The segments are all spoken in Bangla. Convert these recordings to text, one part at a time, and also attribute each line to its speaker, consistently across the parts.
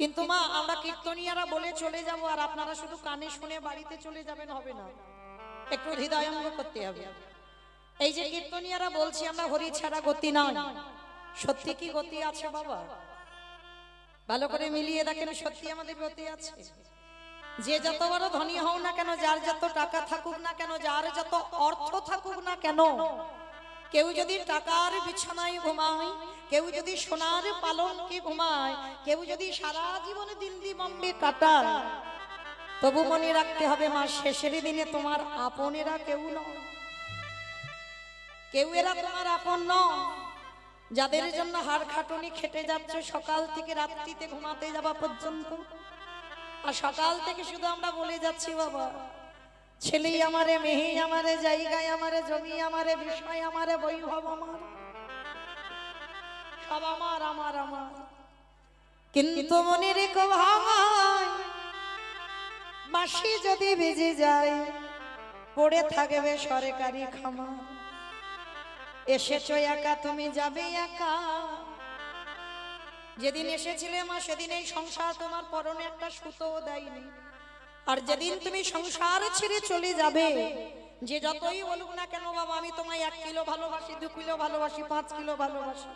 Speaker 1: কিন্তু মা আমরা কীর্তনিয়ারা বলে চলে যাব আর আপনারা শুধু কানে শুনে বাড়িতে চলে যাবেন হবে না, একটু হৃদয়ঙ্গ করতে হবে। এই যে কীর্তনিয়ারা বলছি আমরা হরি ছাড়া গতি নয়, সত্যি কি গতি আছে বাবা? ভালো করে মিলিয়ে দেখেন, সত্যি আমাদের গতি আছে। যে যত বড় ধনী হও না কেন, যার যত টাকা থাকুক না কেন, যার যত অর্থ থাকুক না কেন, কেউ যদি টাকার বিছানায় ঘুমায়, কেউ যদি সোনার পালঙ্কে ঘুমায়, কেউ যদি সারা জীবনে দিল্লি বম্বে কাটায়, তবু মনে রাখতে হবে মা, শেষের দিনে তোমার আপনেরা কেউ নয়, কেউ এরা তোমার আপন নয়। যাদের জন্য হাড় খাটুনি খেটে যাচ্ছে সকাল থেকে রাত্রিতে ঘুমাতে যাওয়া পর্যন্ত, আর সকাল থেকে শুধু আমরা বলে যাচ্ছি বাবা, ছেলে আমারে, মেয়ে আমারে, জায়গায় আমারে, জমি আমারে, বিষয় আমারে, বৈভব আমার, সব আমার আমার আমার। কিন্তু মনে রেখো ভাই, মাসি যদি বেজে যায় পড়ে থাকবে সরকারি খামা। এসেছো একা, তুমি যাবে একা। যেদিন এসেছিলে মা, সেদিন এই সংসার তোমার পরনে একটা সুতো দেয়নি। আর যেদিন তুমি সংসার ছেড়ে চলে যাবে, যে যতই বলুক না কেন বাবা আমি তোমায় 1 কিলো ভালোবাসি, 2 কিলো ভালোবাসি, 5 কিলো ভালোবাসি,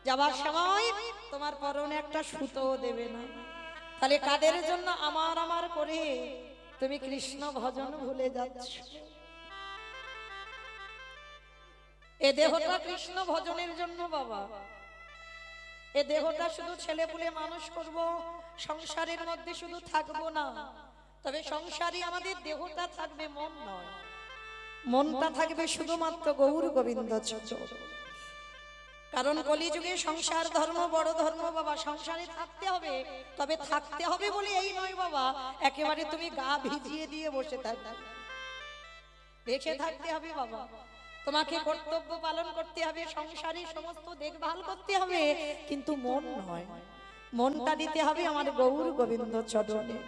Speaker 1: যাবার সময় তোমার পরনে একটা সুতো দেবে না। তাহলে কাদের জন্য আমার আমার করে তুমি কৃষ্ণ ভজন ভুলে যাচ্ছ? এ দেহটা কৃষ্ণ ভজনের জন্য বাবা। এ দেহটা শুধু ছেলে পুলে মানুষ করব, সংসারের মধ্যে শুধু থাকবো না। তবে সংসারে আমাদের দেহটা থাকবে, মন নয়। মনটা থাকবে শুধুমাত্র গৌর গোবিন্দ চরণ। কারণ কলিযুগে সংসার ধর্ম বড় ধর্ম বাবা। সংসারে থাকতে হবে, তবে থাকতে হবে বলে এই নয় বাবা একেবারে তুমি গা ভিজিয়ে দিয়ে বসে থাকবে। বেঁচে থাকতে হবে বাবা, তোমাকে কর্তব্য পালন করতে হবে, সংসারে সমস্ত দেখভাল করতে হবে, কিন্তু মন নয়, মনটা দিতে হবে আমার গৌর গোবিন্দ চরণে।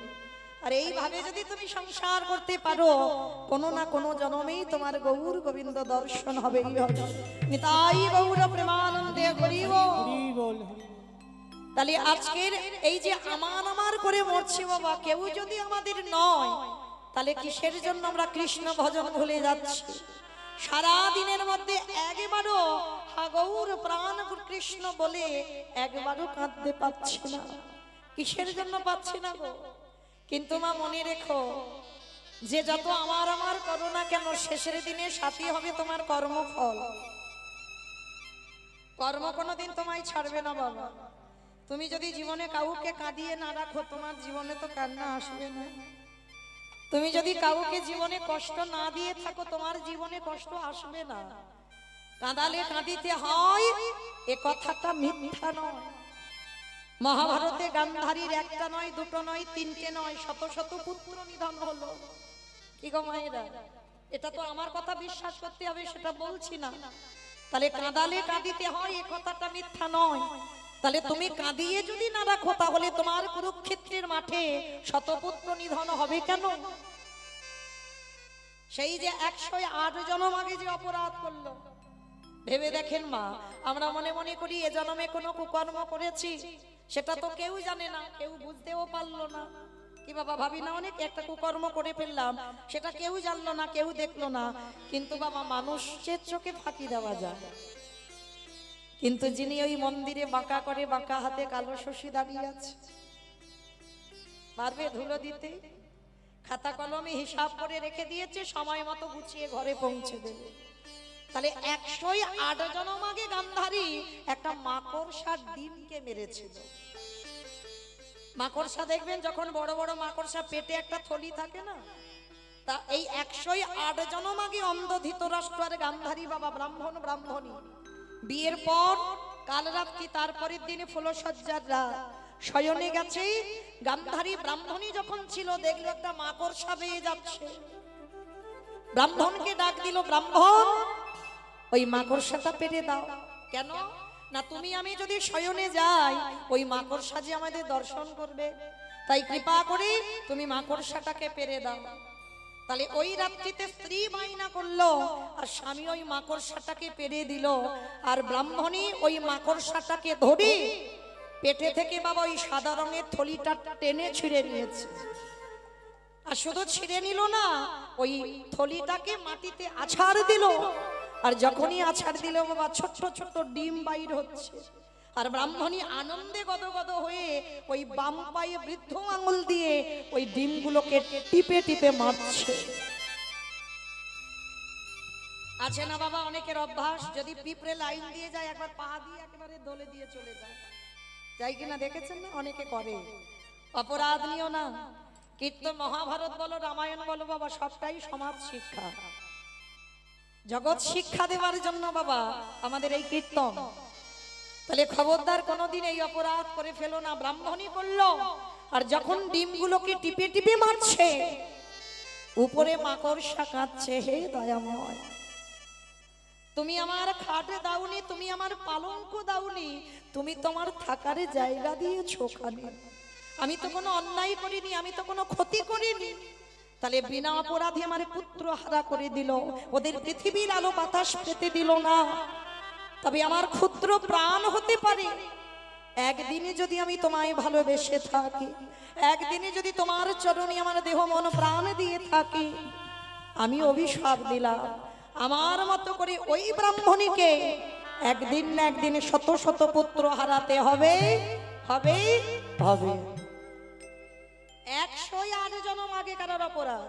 Speaker 1: আর এইভাবে যদি তুমি সংসার করতে পারো, কোনো না কোনো জন্মেই তোমার গৌর গোবিন্দ দর্শন হবেই হবে। নিতাই গৌর প্রেমানন্দে হরি বল। তাহলে আজকের এই যে আমান আমার করে মরছি বাবা, কেউ যদি আমাদের নয়, তাহলে কিসের জন্য আমরা কৃষ্ণ ভজন ভুলে যাচ্ছি? সারা দিনের মধ্যে একবারও হা গৌর প্রাণ কৃষ্ণ বলে একবারও কাঁদতে পাচ্ছি না। কিসের জন্য পাচ্ছি না গো? কিন্তু মা মনে রেখো, যে যত আমার আমার করো না কেন, শেষের দিনে সাথী হবে তোমার কর্মফল। কর্ম কোনোদিন তোমায় ছাড়বে না বাবা। তুমি যদি জীবনে কাউকে কাঁদিয়ে না রাখো, তোমার জীবনে তো কান্না আসবে না। তুমি যদি কাউকে জীবনে কষ্ট না দিয়ে থাকো, তোমার জীবনে কষ্ট আসবে না। কাঁদালে কাঁদিতে হয়, এ কথাটা মিথ্যা নয়। মহাভারতে গান্ধারীর একটা নয়, দুটো নয়, তিনটে নয়, শত শত পুত্র নিধন হলো। কি গো মায়েরা, এটা তো আমার কথা বিশ্বাস করতে হবে, সেটা বলছি না। তাহলে কাঁদালে কাঁদিতে হয়, এ কথাটা মিথ্যা নয়। তাহলে তুমি কাঁদিয়ে যদি না রাখো, তাহলে তোমার কুরুক্ষেত্রের মাঠে শতপুত্র নিধন হবে কেন? সেই যে 108 জনম আগে যে অপরাধ করলো, ভেবে দেখেন মা। আমরা মনে মনে করি এ জন্মে কোনো কুকর্ম করেছি, সেটা তো কেউ জানে না, কেউ বুঝতেও পারলো না। কি বাবা ভাবি না, অনেক একটা কুকর্ম করে ফেললাম, সেটা কেউ জানলো না, কেউ দেখলো না। কিন্তু বাবা মানুষের চোখে ফাঁকি দেওয়া যায়, কিন্তু যিনি ওই মন্দিরে বাঁকা করে বাঁকা হাতে কালো শশী দাঁড়িয়ে আছে, পারবে ধুলো দিতে? খাতা কলমে হিসাব করে রেখে দিয়েছে, সময় মতো গুছিয়ে ঘরে পৌঁছে দেবে। তাহলে 108 জনম আগে গান্ধারী একটা মাকড়সার ডিমকে মেরেছিল। মাকড়সা দেখবেন যখন বড় বড় মাকড়সা পেটে একটা থলি থাকে না, তা এই 108 জনম আগে অন্ধ ধৃতরাষ্ট্র আর গান্ধারী বাবা, ব্রাহ্মণ ব্রাহ্মণী, বিয়ের পর কাল রাত্রি, তারপরের দিনে ফুলসজ্জার রাত, শয়নে গেছে। গান্ধারী ব্রাহ্মণী যখন ছিল, দেখলো একটা মাকড়সা বেয়ে যাচ্ছে। ব্রাহ্মণকে ডাক দিল, ব্রাহ্মণ ওই মাকড়সাটা পেরে দাও। কেন না, তুমি আমি যদি শয়নে যাই, ওই মাকড়সা যে আমাদের দর্শন করবে, তাই কৃপা করে তুমি মাকড়সাটাকে পেরে দাও। তাহলে ওই রাত্রিতে স্ত্রী বায়না করলো, আর স্বামী ওই মাকড়সাটাকে পেরে দিল। আর ব্রাহ্মণী ওই মাকড়সাটাকে ধরে পেটে থেকে বাবা ওই সাদা রঙের থলিটা টেনে ছিঁড়ে নিয়েছে। আর শুধু ছিঁড়ে নিল না, ওই থলিটাকে মাটিতে আছাড় দিল। আর যখনই আছাড় দিল বাবা, ছোট্ট ছোট্ট ডিম বাইর হচ্ছে। আর ব্রাহ্মণী আনন্দে গদগদ হয়ে ওই বাম পায়ে বৃদ্ধ আঙুল দিয়ে ওই ডিমগুলোকে টিপে টিপে মারছে। আছে না বাবা অনেকের অভ্যাস, যদি পিঁপড়ে লাইন দিয়ে যায় একবার পা দিয়ে একেবারে দলে দিয়ে চলে যায়, যাই কিনা দেখেছেন না, অনেকে করে। অপরাধ নিও না। কীর্তন মহাভারত বলো, রামায়ণ বলো বাবা, সবটাই সমাজ শিক্ষা, জগৎ শিক্ষা দেওয়ার জন্য বাবা আমাদের এই কীর্তন। তাহলে খবরদার কোনোদিন এই অপরাধ করে ফেলো না। ব্রাহ্মণী করলো, আর যখন ডিমগুলোকে টিপে টিপে মারছে, উপরে মাকড়সা কাঁদছে, হে দয়াময়, তুমি আমার খাটে দাওনি, তুমি আমার পালঙ্ক দাওনি, তুমি তোমার থাকার জায়গা দিয়েছো ওখানে। আমি তো কোনো অন্যায় করিনি, আমি তো কোনো ক্ষতি করিনি। তাহলে বিনা অপরাধে আমার পুত্র হারা করে দিল, ওদের পৃথিবীর আলো বাতাস পেতে দিল না। তবে আমার ক্ষুদ্র প্রাণ হতে পারে, একদিনে যদি আমি তোমায় ভালোবেসে থাকি, একদিনে যদি তোমার চরণে আমার দেহ মন প্রাণ দিয়ে থাকি, আমি অভিশাপ দিলাম, আমার মতো করে ওই ব্রাহ্মণীকে একদিন না একদিন শত শত পুত্র হারাতে হবে, হবে, হবে। 108 জন্ম আগে কারোর অপরাধ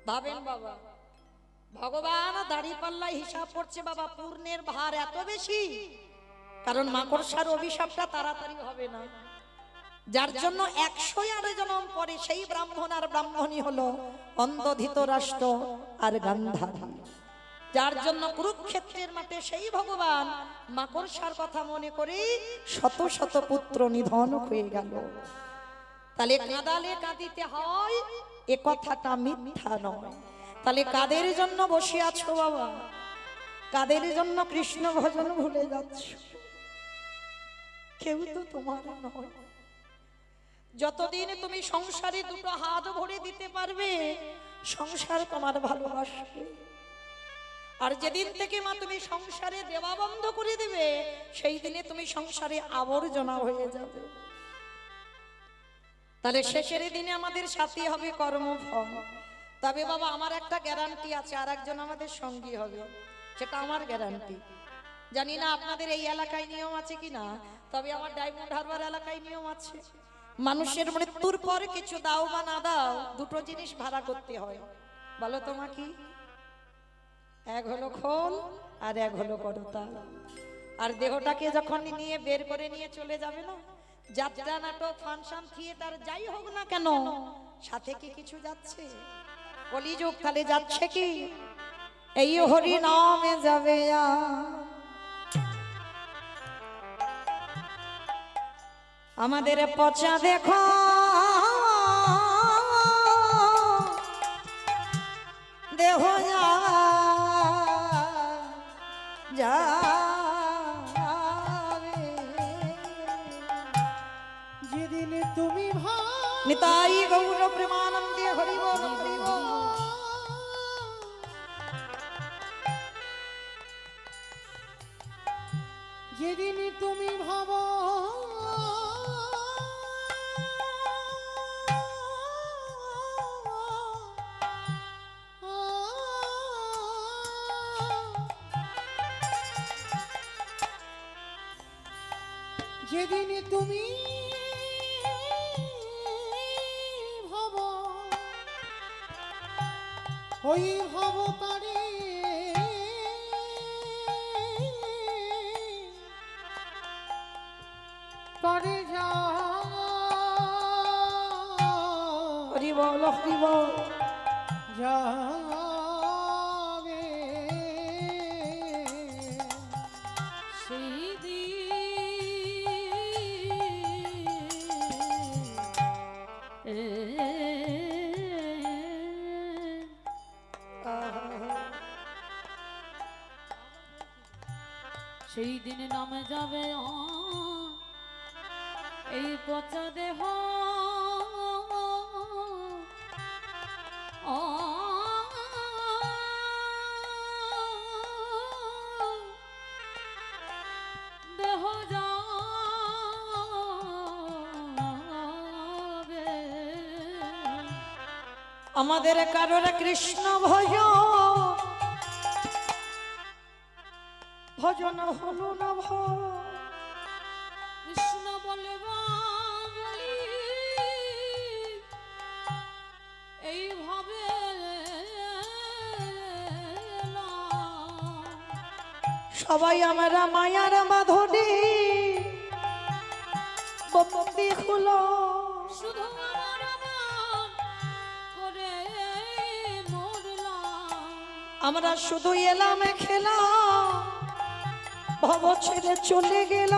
Speaker 1: ভাবেন বাবা। ভগবান দাঁড়িপাল্লায় হিসাব করছে বাবা, পূর্ণের ভার এত বেশি, কারণ মাকড়সার অভিশাপটা তাড়াতাড়ি হবে না। যার জন্য 108 জন্ম পরে সেই ব্রাহ্মণ আর ব্রাহ্মণী হলো অন্ধ, ধৃতরাষ্ট্র আর গান্ধারী। যার জন্য কুরুক্ষেত্রের মাঠে সেই ভগবান মাকড়সার কথা মনে করে শত শত পুত্র নিধন হয়ে গেল। তাহলে কাঁদালে কাঁদিতে হয়, এ কথাটা মিথ্যা নয়। তাহলে কাদের জন্য বসে আছো বাবা? কাদের জন্য কৃষ্ণ ভজন ভুলে যাচ্ছ? কেউ তো তোমার নয়। যতদিন তুমি সংসারে দুটো হাত ভরে দিতে পারবে, সংসার তোমার ভালোবাসবে। আর যেদিন থেকে মা তুমি সংসারে দেওয়া বন্ধ করে দেবে, সেই দিনে তুমি সংসারে আবর্জনা হয়ে যাবে। তাহলে শেষের দিনে আমাদের সাথী হবে কর্মফল। তবে বাবা আমার একটা গ্যারান্টি আছে, আর একজন আমাদের সঙ্গী হবে, সেটা আমার গ্যারান্টি। জানি না আপনাদের এই এলাকায় নিয়ম আছে কিনা, তবে আমার ডায়মন্ড হারবার এলাকায় নিয়ম আছে। মানুষের মৃত্যুর পর কিছু দাও বা না দাও, দুটো জিনিস ভাড়া করতে হয়। বলো তোমা কি? এক হলো খোল আর এক হলো করতাল। আর দেহটাকে যখন নিয়ে বের করে নিয়ে চলে যাবে না, যাত্রা, নাটক, ফাংশন, থিয়েটার যাই হোক না কেন, সাথে কি কিছু যাচ্ছে? কলিযুগ তাহলে যাচ্ছে কি? এই হরি নামে যাবে। আমাদের পচা দেখো দেহ
Speaker 2: যেদিন তুমি
Speaker 1: নিতাই গৌর প্রেমানন্দে হরি বল, হরি বল।
Speaker 2: যেদিন তুমি ভাবো যেদিন তুমি ভাবো ওই ভাবো তারে করে যা
Speaker 1: হরি বল, হরি বল।
Speaker 2: যাবে
Speaker 3: সেই দিন নামে যাবে এই পচা দেহ, দেহ যাবে
Speaker 1: আমাদের কারোর কৃষ্ণ ভজন হলো না
Speaker 3: কৃষ্ণ বলে বলি এইভাবে
Speaker 1: সবাই আমরা মায়ার মাধুরী বন্দি হলো
Speaker 3: শুধু আমার আমার করে মরলাম
Speaker 1: আমরা শুধু এলাম খেলা ভব ছেড়ে চলে গেল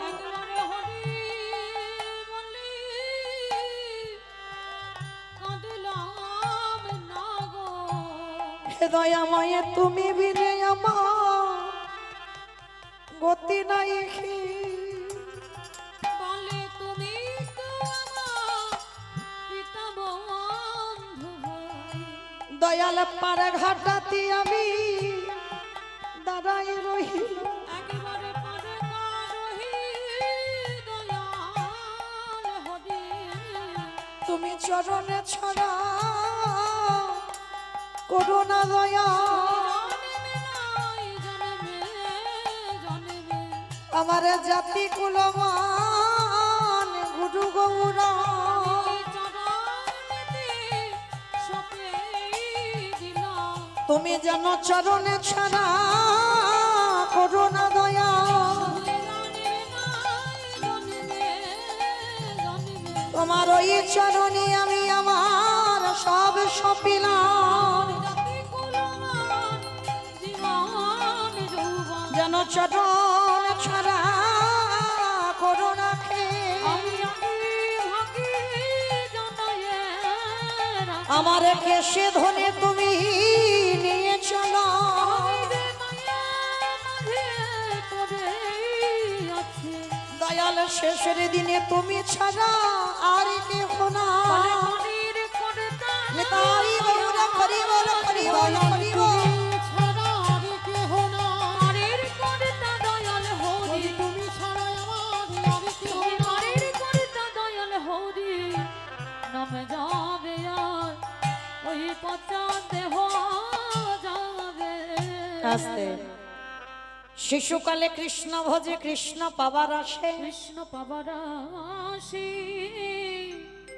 Speaker 3: একবারে হরি বলি কাঁদলাম না গো
Speaker 1: হৃদয়াময়ে তুমি বিনে আমার গতি নাই
Speaker 3: বলে তুমি তো আমার পিতা বন্ধু ভাই
Speaker 1: দয়াল পাড়া ঘাটাতে আমি দাঁড়াই রহিল
Speaker 3: একেবারে পারে কারহি দয়াল হরি
Speaker 1: তুমি চরণে ছড়া করুণা দয়া
Speaker 3: জনমে নাই জনমে জনমে
Speaker 1: আমার জাতি কুলমান গুরু গৌরা
Speaker 3: চরণেতে সপে দিলাম
Speaker 1: তুমি যেন চরণে ছড়া করুণা দয়া
Speaker 3: জনমে নাই জনমে জনমে
Speaker 1: তোমার ওই চরণে আমি আমার সব সপিলাম
Speaker 3: জাতি কুলমান জীবন যৌবন
Speaker 1: যেন চরণ ছড়া করুণা
Speaker 3: আমি ভাগি জানায়ে
Speaker 1: আমার কেশে ধনে তুমি নিয়ে চলো দয়াল শেষের দিনে তুমি ছাড়া আর কেহ না নিতাই গৌরা হরি বল হরি বল হরি বল
Speaker 2: ছাড়া আর কেহ নাই তুমি ছাড়া আমার আর কেহ
Speaker 3: নামে যাবে আর ওই পচা দেহ যাবে
Speaker 1: আস্তে শিশুকালে কৃষ্ণ ভজে কৃষ্ণ পাবার আসে
Speaker 3: কৃষ্ণ পাবার আসি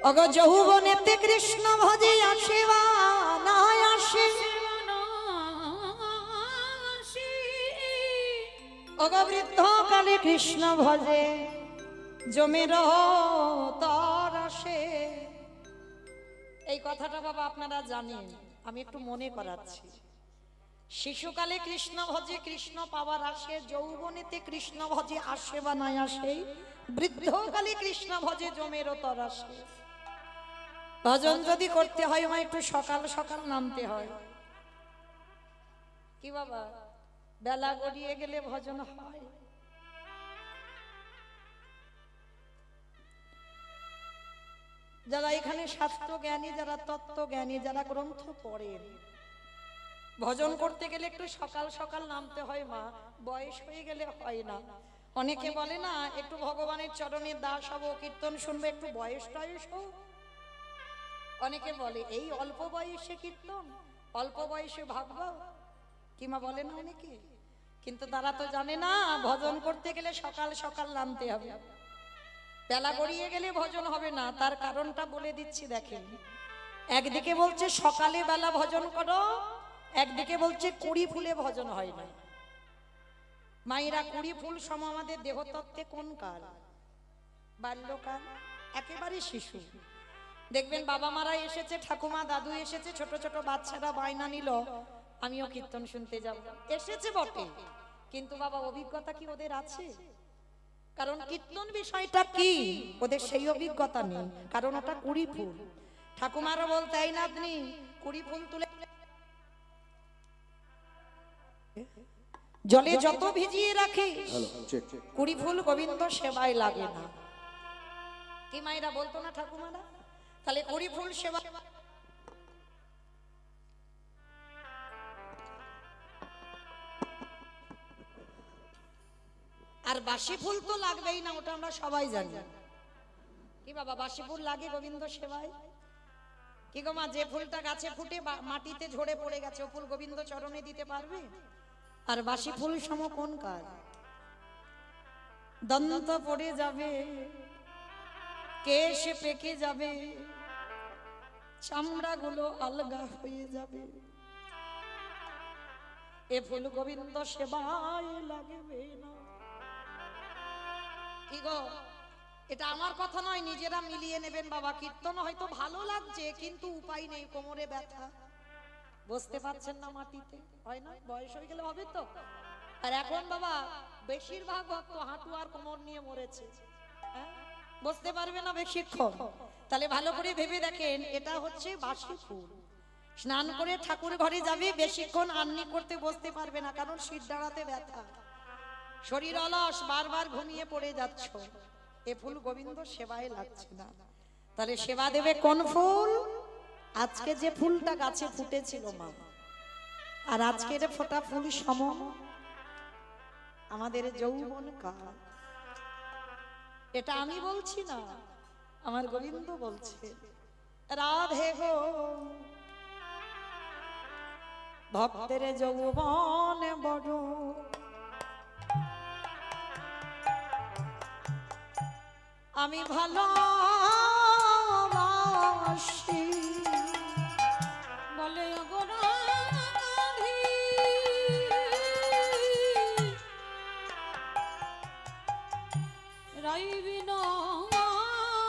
Speaker 1: অগ যৌবনেতে কৃষ্ণ ভজে আসিবা না আসে অগ বৃদ্ধ কালে কৃষ্ণ ভজে জমির তর আসে এই কথাটা বাবা আপনারা জানেন আমি একটু মনে করাচ্ছি শিশুকালে কৃষ্ণ ভজে কৃষ্ণ পাবার আসে যৌবনেতে কৃষ্ণ ভজে আসে বা নাই আসে বৃদ্ধকালে কৃষ্ণ ভজে জমের তর আসে ভজন যদি করতে হয় আমার একটু সকাল সকাল নামতে হয় কি বাবা বেলা গড়িয়ে গেলে ভজন হয় যারা এখানে শাস্ত্র জ্ঞানী যারা তত্ত্ব জ্ঞানী যারা গ্রন্থ পড়েন ভজন করতে গেলে একটু সকাল সকাল নামতে হয় মা বয়স হয়ে গেলে হয় না অনেকে বলে না একটু ভগবানের চরণে দাস হবো কীর্তন শুনবো একটু বয়স টয়স হোক অনেকে বলে এই অল্প বয়সে কীর্তন অল্প বয়সে ভাববো কি মা বলে না অনেকে কিন্তু তারা তো জানে না ভজন করতে গেলে সকাল সকাল নামতে হবে বেলা গড়িয়ে গেলে ভজন হবে না তার কারণটা বলে দিচ্ছি দেখেন একদিকে বলছে সকালে বেলা ভজন করো একদিকে বলছে কুড়ি ফুলে ভজন হয় না মায়েরা কুড়ি ফুল সম আমাদের দেহতত্ত্বে কোন কাল বাল্যকাল একেবারে শিশু দেখবেন বাবা মারা এসেছে ঠাকুমা দাদু এসেছে ছোট ছোট বাচ্চারা বায়না নিল আমিও কীর্তন শুনতে যাব এসেছে বটে কিন্তু বাবা অভিজ্ঞতা কি ওদের আছে কারণ কীর্তন বিষয়টা কি ওদের সেই অভিজ্ঞতা নেই কারণ ওটা কুড়ি ফুল ঠাকুমারও বলতে এই নাতনি কুড়ি ফুল তুলে জলে যত ভিজিয়ে রাখি কুড়ি ফুল গোবিন্দ সেবায় লাগে না কি মায়েরা বলতো না ঠাকুমারা তাহলে কুড়ি ফুল সেবা আর বাসি ফুল তো লাগবেই না ওটা আমরা সবাই জানি কি বাবা বাসি ফুল লাগে গোবিন্দ সেবায় কি গো মা, যে ফুলটা গাছে ফুটে মাটিতে ঝরে পড়ে গেছে, ও ফুল গোবিন্দ চরণে দিতে পারবে? আর বাসি ফুল সম কোন কাজ? দন্ত পড়ে যাবে, কেশ পেকে যাবে, চামড়া গুলো আলগা হয়ে যাবে, এ ফুল গোবিন্দ সেবায় লাগবে না। কি গো, এটা আমার কথা নয়, নিজেরা মিলিয়ে নেবেন বাবা। কীর্তন হয়তো ভালো লাগছে, কিন্তু উপায় নেই, কোমরে ব্যথা, বসতে পারছেন না মাটিতে, হয় না? বয়স হয়ে গেলে হবে তো। আর এখন বাবা বেশিরভাগ ভক্ত হাঁটু আর কোমর নিয়ে মরেছে, হ্যাঁ? বসতে পারবে না বেশিক্ষণ। তাহলে ভালো করে ভেবে দেখেন, এটা হচ্ছে বাসি ফুল। স্নান করে ঠাকুর ঘরে যাবে, বেশিক্ষণ আন্নি করতে বসতে পারবে না, কারণ শীত দাঁড়াতে ব্যথা, শরীর অলস, বারবার ঘুমিয়ে পড়ে যাচ্ছ, এ ফুল গোবিন্দ সেবায় লাগছে না। তাহলে সেবা দেবে কোন ফুল? আজকে যে ফুলটা গাছে ফুটেছিল মা, আর আজকের ফোটা ফুল সম আমাদের যৌবন কাল। এটা আমি বলছি না, আমার গোবিন্দ বলছে, রাধে গো ভক্তের যৌবন বড়, আমি ভালোবাসি,
Speaker 3: বলে ওগো রাধি, রাইবি নদিনী,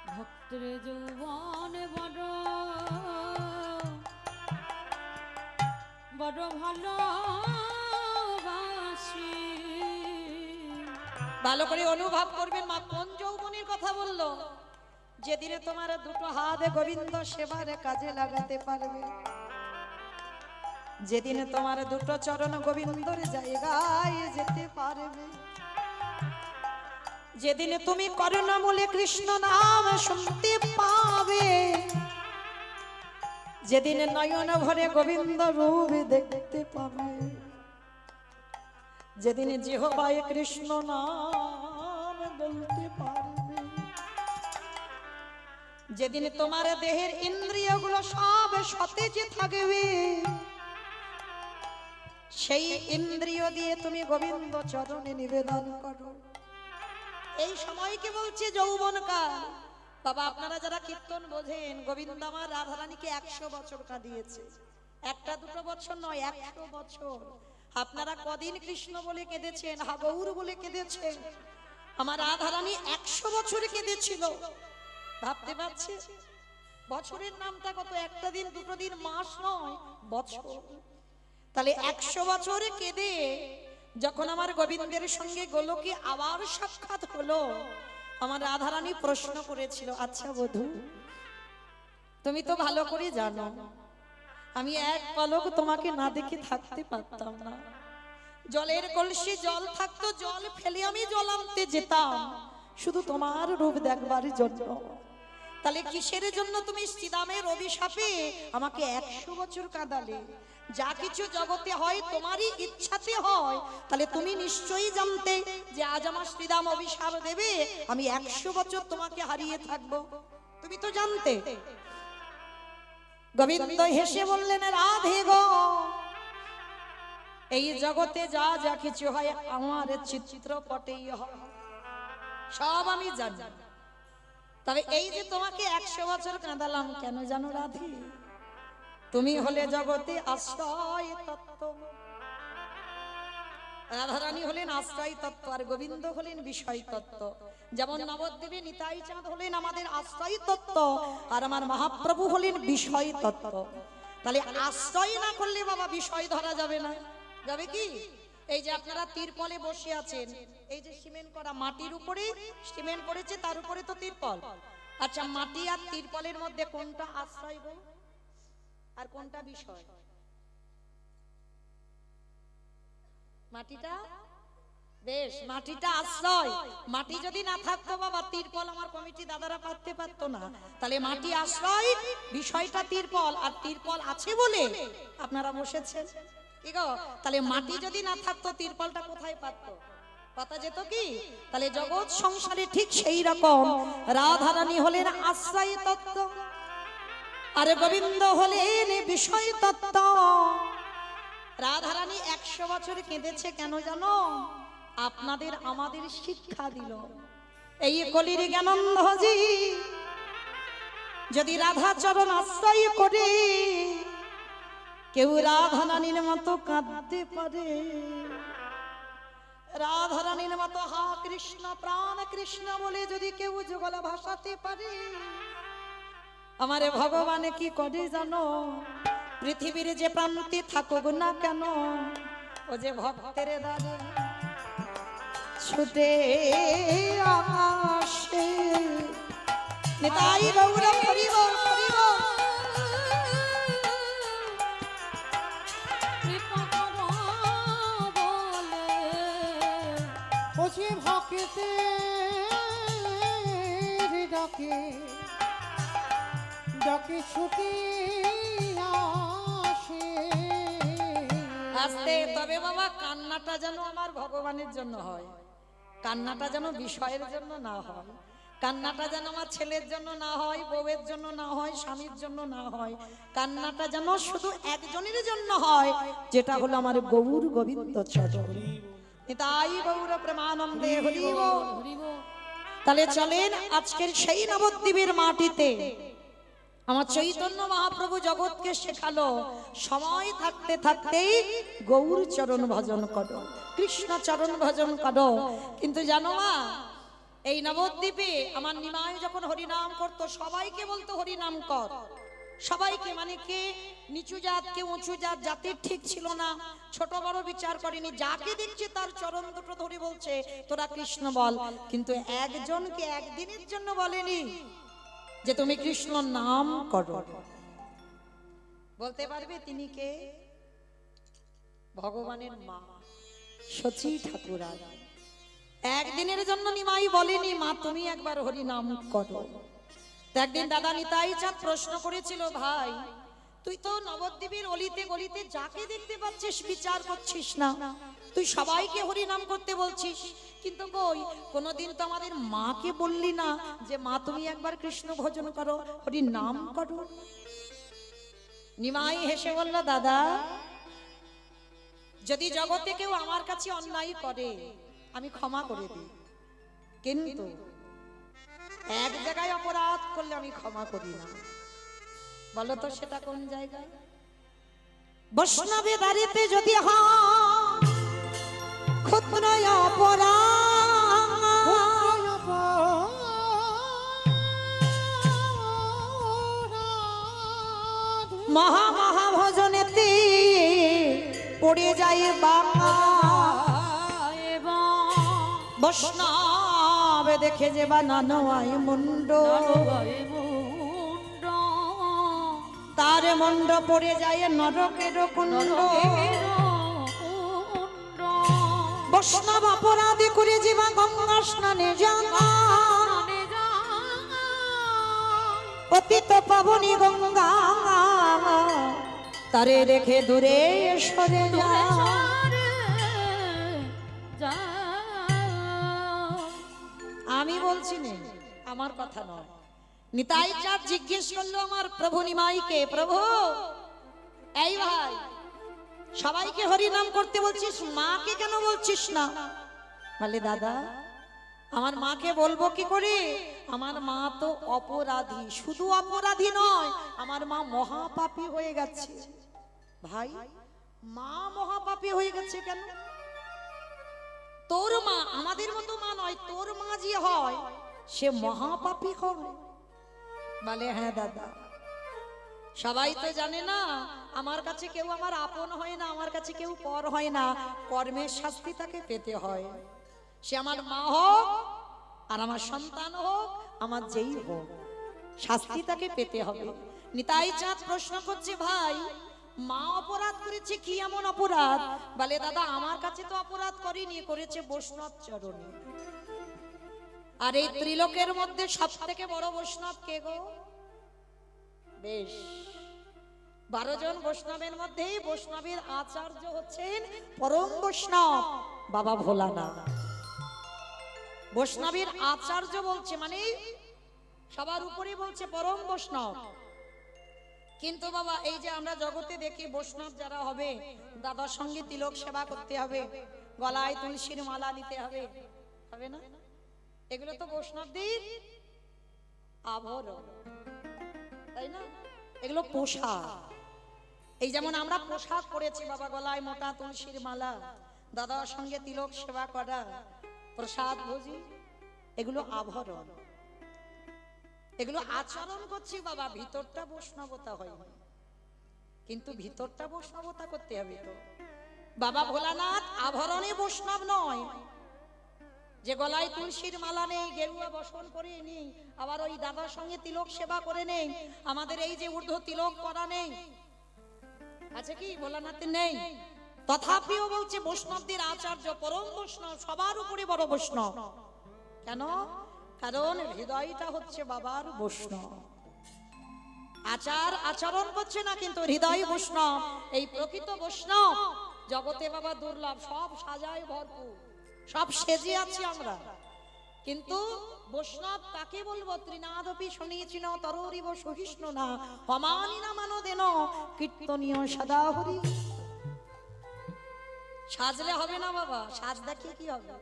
Speaker 3: ভক্তের যৌবন বড়, বড় ভালোবাসি।
Speaker 1: ভালো করে অনুভব করবেন মা, কোন যৌবনের কথা বললো? যেদিনে তোমার দুটো হাত গোবিন্দ সেবার কাজে লাগাতে পারবে, যেদিনে তোমার দুটো চরণ গোবিন্দর জায়গায় যেতে পারবে, যেদিনে তুমি করুণামূলে কৃষ্ণ নাম শুনতে পাবে, যেদিনে নয়ন ভরে গোবিন্দ রূপ দেখতে পাবে, যেদিনে জিহ্বায় কৃষ্ণ নাম বলতে পারবে, যেদিনে তোমার দেহের ইন্দ্রিয়গুলো সব সতেজ থাকবে, সেই ইন্দ্রিয় দিয়ে তুমি গোবিন্দ চরণে নিবেদন করো। এই সময়কে বলছে যৌবনকাল। বাবা আপনারা যারা কীর্তন বোঝেন, গোবিন্দ আমার রাধারানীকে 100 বছর কাঁদিয়েছে, একটা দুটো বছর নয়, 100 বছর। আপনারা কদিন কৃষ্ণ বলে কেঁদেছেন, হা গৌর বলে কেঁদেছেন, আমার রাধারানী 100 বছর কেঁদেছিল। ভাবতে পারছে বছরের নামটা কত? একটা দিন, দুটো দিন, মাস নয়, বছর। তাহলে 100 বছর কেঁদে যখন আমার গোবিন্দের সঙ্গে গোলকে আবার সাক্ষাৎ হলো, আমার রাধারানী প্রশ্ন করেছিল, আচ্ছা বধূ, তুমি তো ভালো করে জানো আমি এক পলক তোমাকে না দেখে থাকতে পারতাম না, জলের কলসি জল থাকতো, জল ফেলে আমি জল আনতে যেতাম শুধু তোমার রূপ দেখবার জন্য। তাহলে কিসের জন্য তুমি শ্রীরামের অভিশাপে আমাকে 100 বছর কাঁদালে? যা কিছু জগতে হয় তোমারই ইচ্ছাতে হয়, তাহলে তুমি নিশ্চয়ই জানতে যে আজ আমার শ্রীরাম অভিশাপ দেবে, আমি 100 বছর তোমাকে হারিয়ে থাকবো, তুমি তো জানতে। গোবিন্দ হেসে বললেন, রাধে গো, এই জগতে যা যা কিছু হয় আমার চিত্রপটেই হয়, সব আমি জানি। তবে এই যে তোমাকে 100 বছর কাঁদালাম কেন জানো রাধে? তুমি হলে জগতে আশ্রয় তত্ত্ব। রাধারানী হলেন আশ্রয় তত্ত্ব, আর গোবিন্দ হলেন বিষয় তত্ত্ব। যেমন নবদ্বীপে নিতাই চাঁদ হলেন আমাদের আশ্রয় তত্ত্ব, আর আমার মহাপ্রভু হলেন বিষয় তত্ত্ব। তাহলে আশ্রয় না করলে বাবা বিষয় ধরা যাবে না। যাবে কি? এই যে আপনারা তিরপলে বসে আছেন, এই যে সিমেন্ট করা মাটির উপরে সিমেন্ট করেছে, তার উপরে তো তিরপল। আচ্ছা, মাটি আর তিরপলের মধ্যে কোনটা আশ্রয় গো আর কোনটা বিষয়? মাটিটা। বেশ, মাটিটা আশ্রয়। মাটি যদি না থাকতো বাবা, তিরপল আমার কমিটি দাদারা পাততে পারতো না। তাহলে মাটি আশ্রয়, বিষয়টা তিরপল, আর তিরপল আছে বলে আপনারা বসেছেন। কি গো, তাহলে মাটি যদি না থাকতো তিরপলটা কোথায় পাততো? কথা যেত কি? তাহলে জগৎ সংসারে ঠিক সেই রকম রাধারানী হলেন আশ্রয় তত্ত্ব, আর গোবিন্দ হলেন বিষয় তত্ত্ব। রাধারানী 100 বছর কেঁদেছে কেন জানো? আপনাদের আমাদের শিক্ষা দিল। এই কলির জ্ঞানন্ধজি যদি রাধাচরণ আশ্রয় করে, কেউ রাধারানীর মতো কাঁদতে পারে, রাধারানীর মতো হা কৃষ্ণ প্রাণ কৃষ্ণ বলে যদি কেউ যুগল ভাসাতে পারে, আমারে ভগবান কি করে জানো? পৃথিবীর যে প্রান্তে থাকুক না কেন, ও যে ভক্তের দ্বারে ছুটে আসে। নিতাই গৌর হরিব হরিব।
Speaker 3: কৃপা করো বলে
Speaker 2: ও যে ভক্তে ডাকে ডাকে ছুটে আসে।
Speaker 1: আস্তে, তবে বাবা কান্নাটা যেন আমার ভগবানের জন্য হয়, কান্নাটা যেন বিষয়ের জন্য না হয়, কান্নাটা যেন আমার ছেলের জন্য না হয়, বউয়ের জন্য না হয়, স্বামীর জন্য না হয়, কান্নাটা যেন শুধু একজনের জন্য হয়, যেটা হলো আমার গৌর গোবিন্দ চরণ। তাই গৌর প্রেমানন্দে হরি বল।
Speaker 3: হরিব
Speaker 1: তাহলে চলেন আজকের সেই নবদ্বীপের মাটিতে আমার চৈতন্য মহাপ্রভু জগৎকে শেখালো, সময় থাকতে থাকতেই গৌর চরণ ভজন করো, কৃষ্ণ চরণ ভজন করো। কিন্তু জানো মা, এই নবদ্বীপে আমার নিমাই যখন হরিনাম করতো, সবাইকে বলতো হরিনাম কর, সবাইকে, মানে কে নিচু জাত কে উঁচু জাত, জাতির ঠিক ছিল না, ছোট বড় বিচার করেনি, যাকে দেখছে তার চরণ দুটো ধরে বলছে তোরা কৃষ্ণ বল। কিন্তু একজনকে একদিনের জন্য বলেনি যে তুমি কৃষ্ণ নাম করো। বলতে পারবে তিনি কে? ভগবানের মা সচী ঠাকুরা। একদিনের জন্য নিমাই বলেনি মা তুমি একবার হরি নাম করো। একদিন দাদা নিতাই চাঁদ প্রশ্ন করেছিল, ভাই তুই তো নবদ্বীপের অলিতে গলিতে যাকে দেখতে পাচ্ছিস বিচার করছিস না, তুই সবাইকে হরি নাম করতে বলছিস, কিন্তু কই কোনোদিন তো আমাদের মাকে বললি না যে মা তুমি একবার কৃষ্ণ ভজন করো, হরি নাম করো। নিমাই হেসে বলল, দাদা যদি জগতে কেউ আমার কাছে অন্যায় করে আমি ক্ষমা করে দিই, কিন্তু এক জায়গায় অপরাধ করলে আমি ক্ষমা করি না। বলো তো সেটা কোন জায়গায়? বৈষ্ণবে বাড়িতে যদি হয় ক্ষুদ্র অপরাধ, মহা মহা ভজনেতে পড়ে যায় বাবা, বৈষ্ণব দেখে যে বানানো আয় মুন্ড, তার মুন্ড পড়ে যায় নরকের কুণ্ড। বৈষ্ণব অপরাধী করে জীবা গঙ্গা স্নানে যাওয়া, পতিত পাবনী গঙ্গা তারে রেখে দূরে সরে যা। আমি বলছি না, আমার কথা নয়। নিতাই চাঁদ জিজ্ঞেস করলো আমার প্রভু নিমাইকে, প্রভু এই ভাই সবাইকে হরি নাম করতে বলছিস, মাকে কেন বলছিস না? বলে দাদা আমার মাকে বলবো কি করে, আমার মা তো অপরাধী, শুধু অপরাধী নয় আমার মা মহাপাপী হয়ে গেছে। ভাই মা মহাপাপী হয়ে গেছে কেন? তোর মা আমাদের মতো মা নয়, তোর মা যে হয় সে মহাপাপী হয়। বলে হ্যাঁ দাদা, সবাই তো জানে না আমার কাছে কেউ আমার আপন হয় না, আমার কাছে কেউ পর হয় না, কর্মের শাস্তি তাকে পেতে হয়। সে আমার মা হোক আর আমার সন্তান হোক, আমার যেই হোক, শাস্তি তাকে পেতে হবে। নিতাই চাঁদ প্রশ্ন করছে, ভাই মা অপরাধ করেছে, কি এমন অপরাধ? বলে দাদা আমার কাছে তো অপরাধ করেনি, করেছে বৈষ্ণব চরণে। আর এই ত্রিলোকের মধ্যে সব থেকে বড় বৈষ্ণব কে গো? বেশ 12 জন বৈষ্ণবের মধ্যে বৈষ্ণবের আচার্য হচ্ছেন পরম বৈষ্ণব বাবা ভোলানাথ। বৈষ্ণবের আচার্য বলছে মানে সবার উপরে বলছে পরম বৈষ্ণব। কিন্তু বাবা এই যে আমরা জগতে দেখি বৈষ্ণব যারা হবে দাদার সঙ্গে তিলক সেবা করতে হবে, গলায় তুলসীর মালা নিতে হবে, হবে না? এগুলো তো বৈষ্ণবদের আভরণ, তাই না? এগুলো পোশাক। এই যেমন আমরা পোশাক পরেছি বাবা, গলায় মোটা তুলসীর মালা, দাদার সঙ্গে তিলক সেবা করা, প্রসাদ ভোজি, এগুলো আভরণ, এগুলো আচরণ করছি বাবা। ভিতরটা বৈষ্ণবতা হয়নি, কিন্তু ভিতরটা বৈষ্ণবতা করতে হবে তো। বাবা ভোলানাথ আভরণে বৈষ্ণব নয়, যে গলায় তুলসীর মালা নেই, গেরুয়া বসন করে নেই, আবার ওই দাদার সঙ্গে তিলক সেবা করে নেই, আমাদের এই যে ঊর্ধ্ব তিলক করা নেই, আছে কি? ভোলানাথের নেই। তথাপিও বলছে বৈষ্ণবদের আচার্য পরম বৈষ্ণব, সবার উপরে বড় বৈষ্ণব। কেন? কারণ হৃদয়টা হচ্ছে বাবার বৈষ্ণব। আচার আচরণ করছে না, কিন্তু হৃদয় বৈষ্ণব। এই প্রকৃত বৈষ্ণব জগতে বাবা দুর্লভ, সব সাজায় ভরপুর, সব সেজে আছি আমরা, কিন্তু বৈষ্ণব কাকে বলবো? ত্রিনাদপি শুনিয়েছিল তররিব সহিষ্ণু না অমানি না মানো দেন কীর্তনীয় সদা হরি। সাজলে হবে না বাবা, সাজ দেখে কি হবে?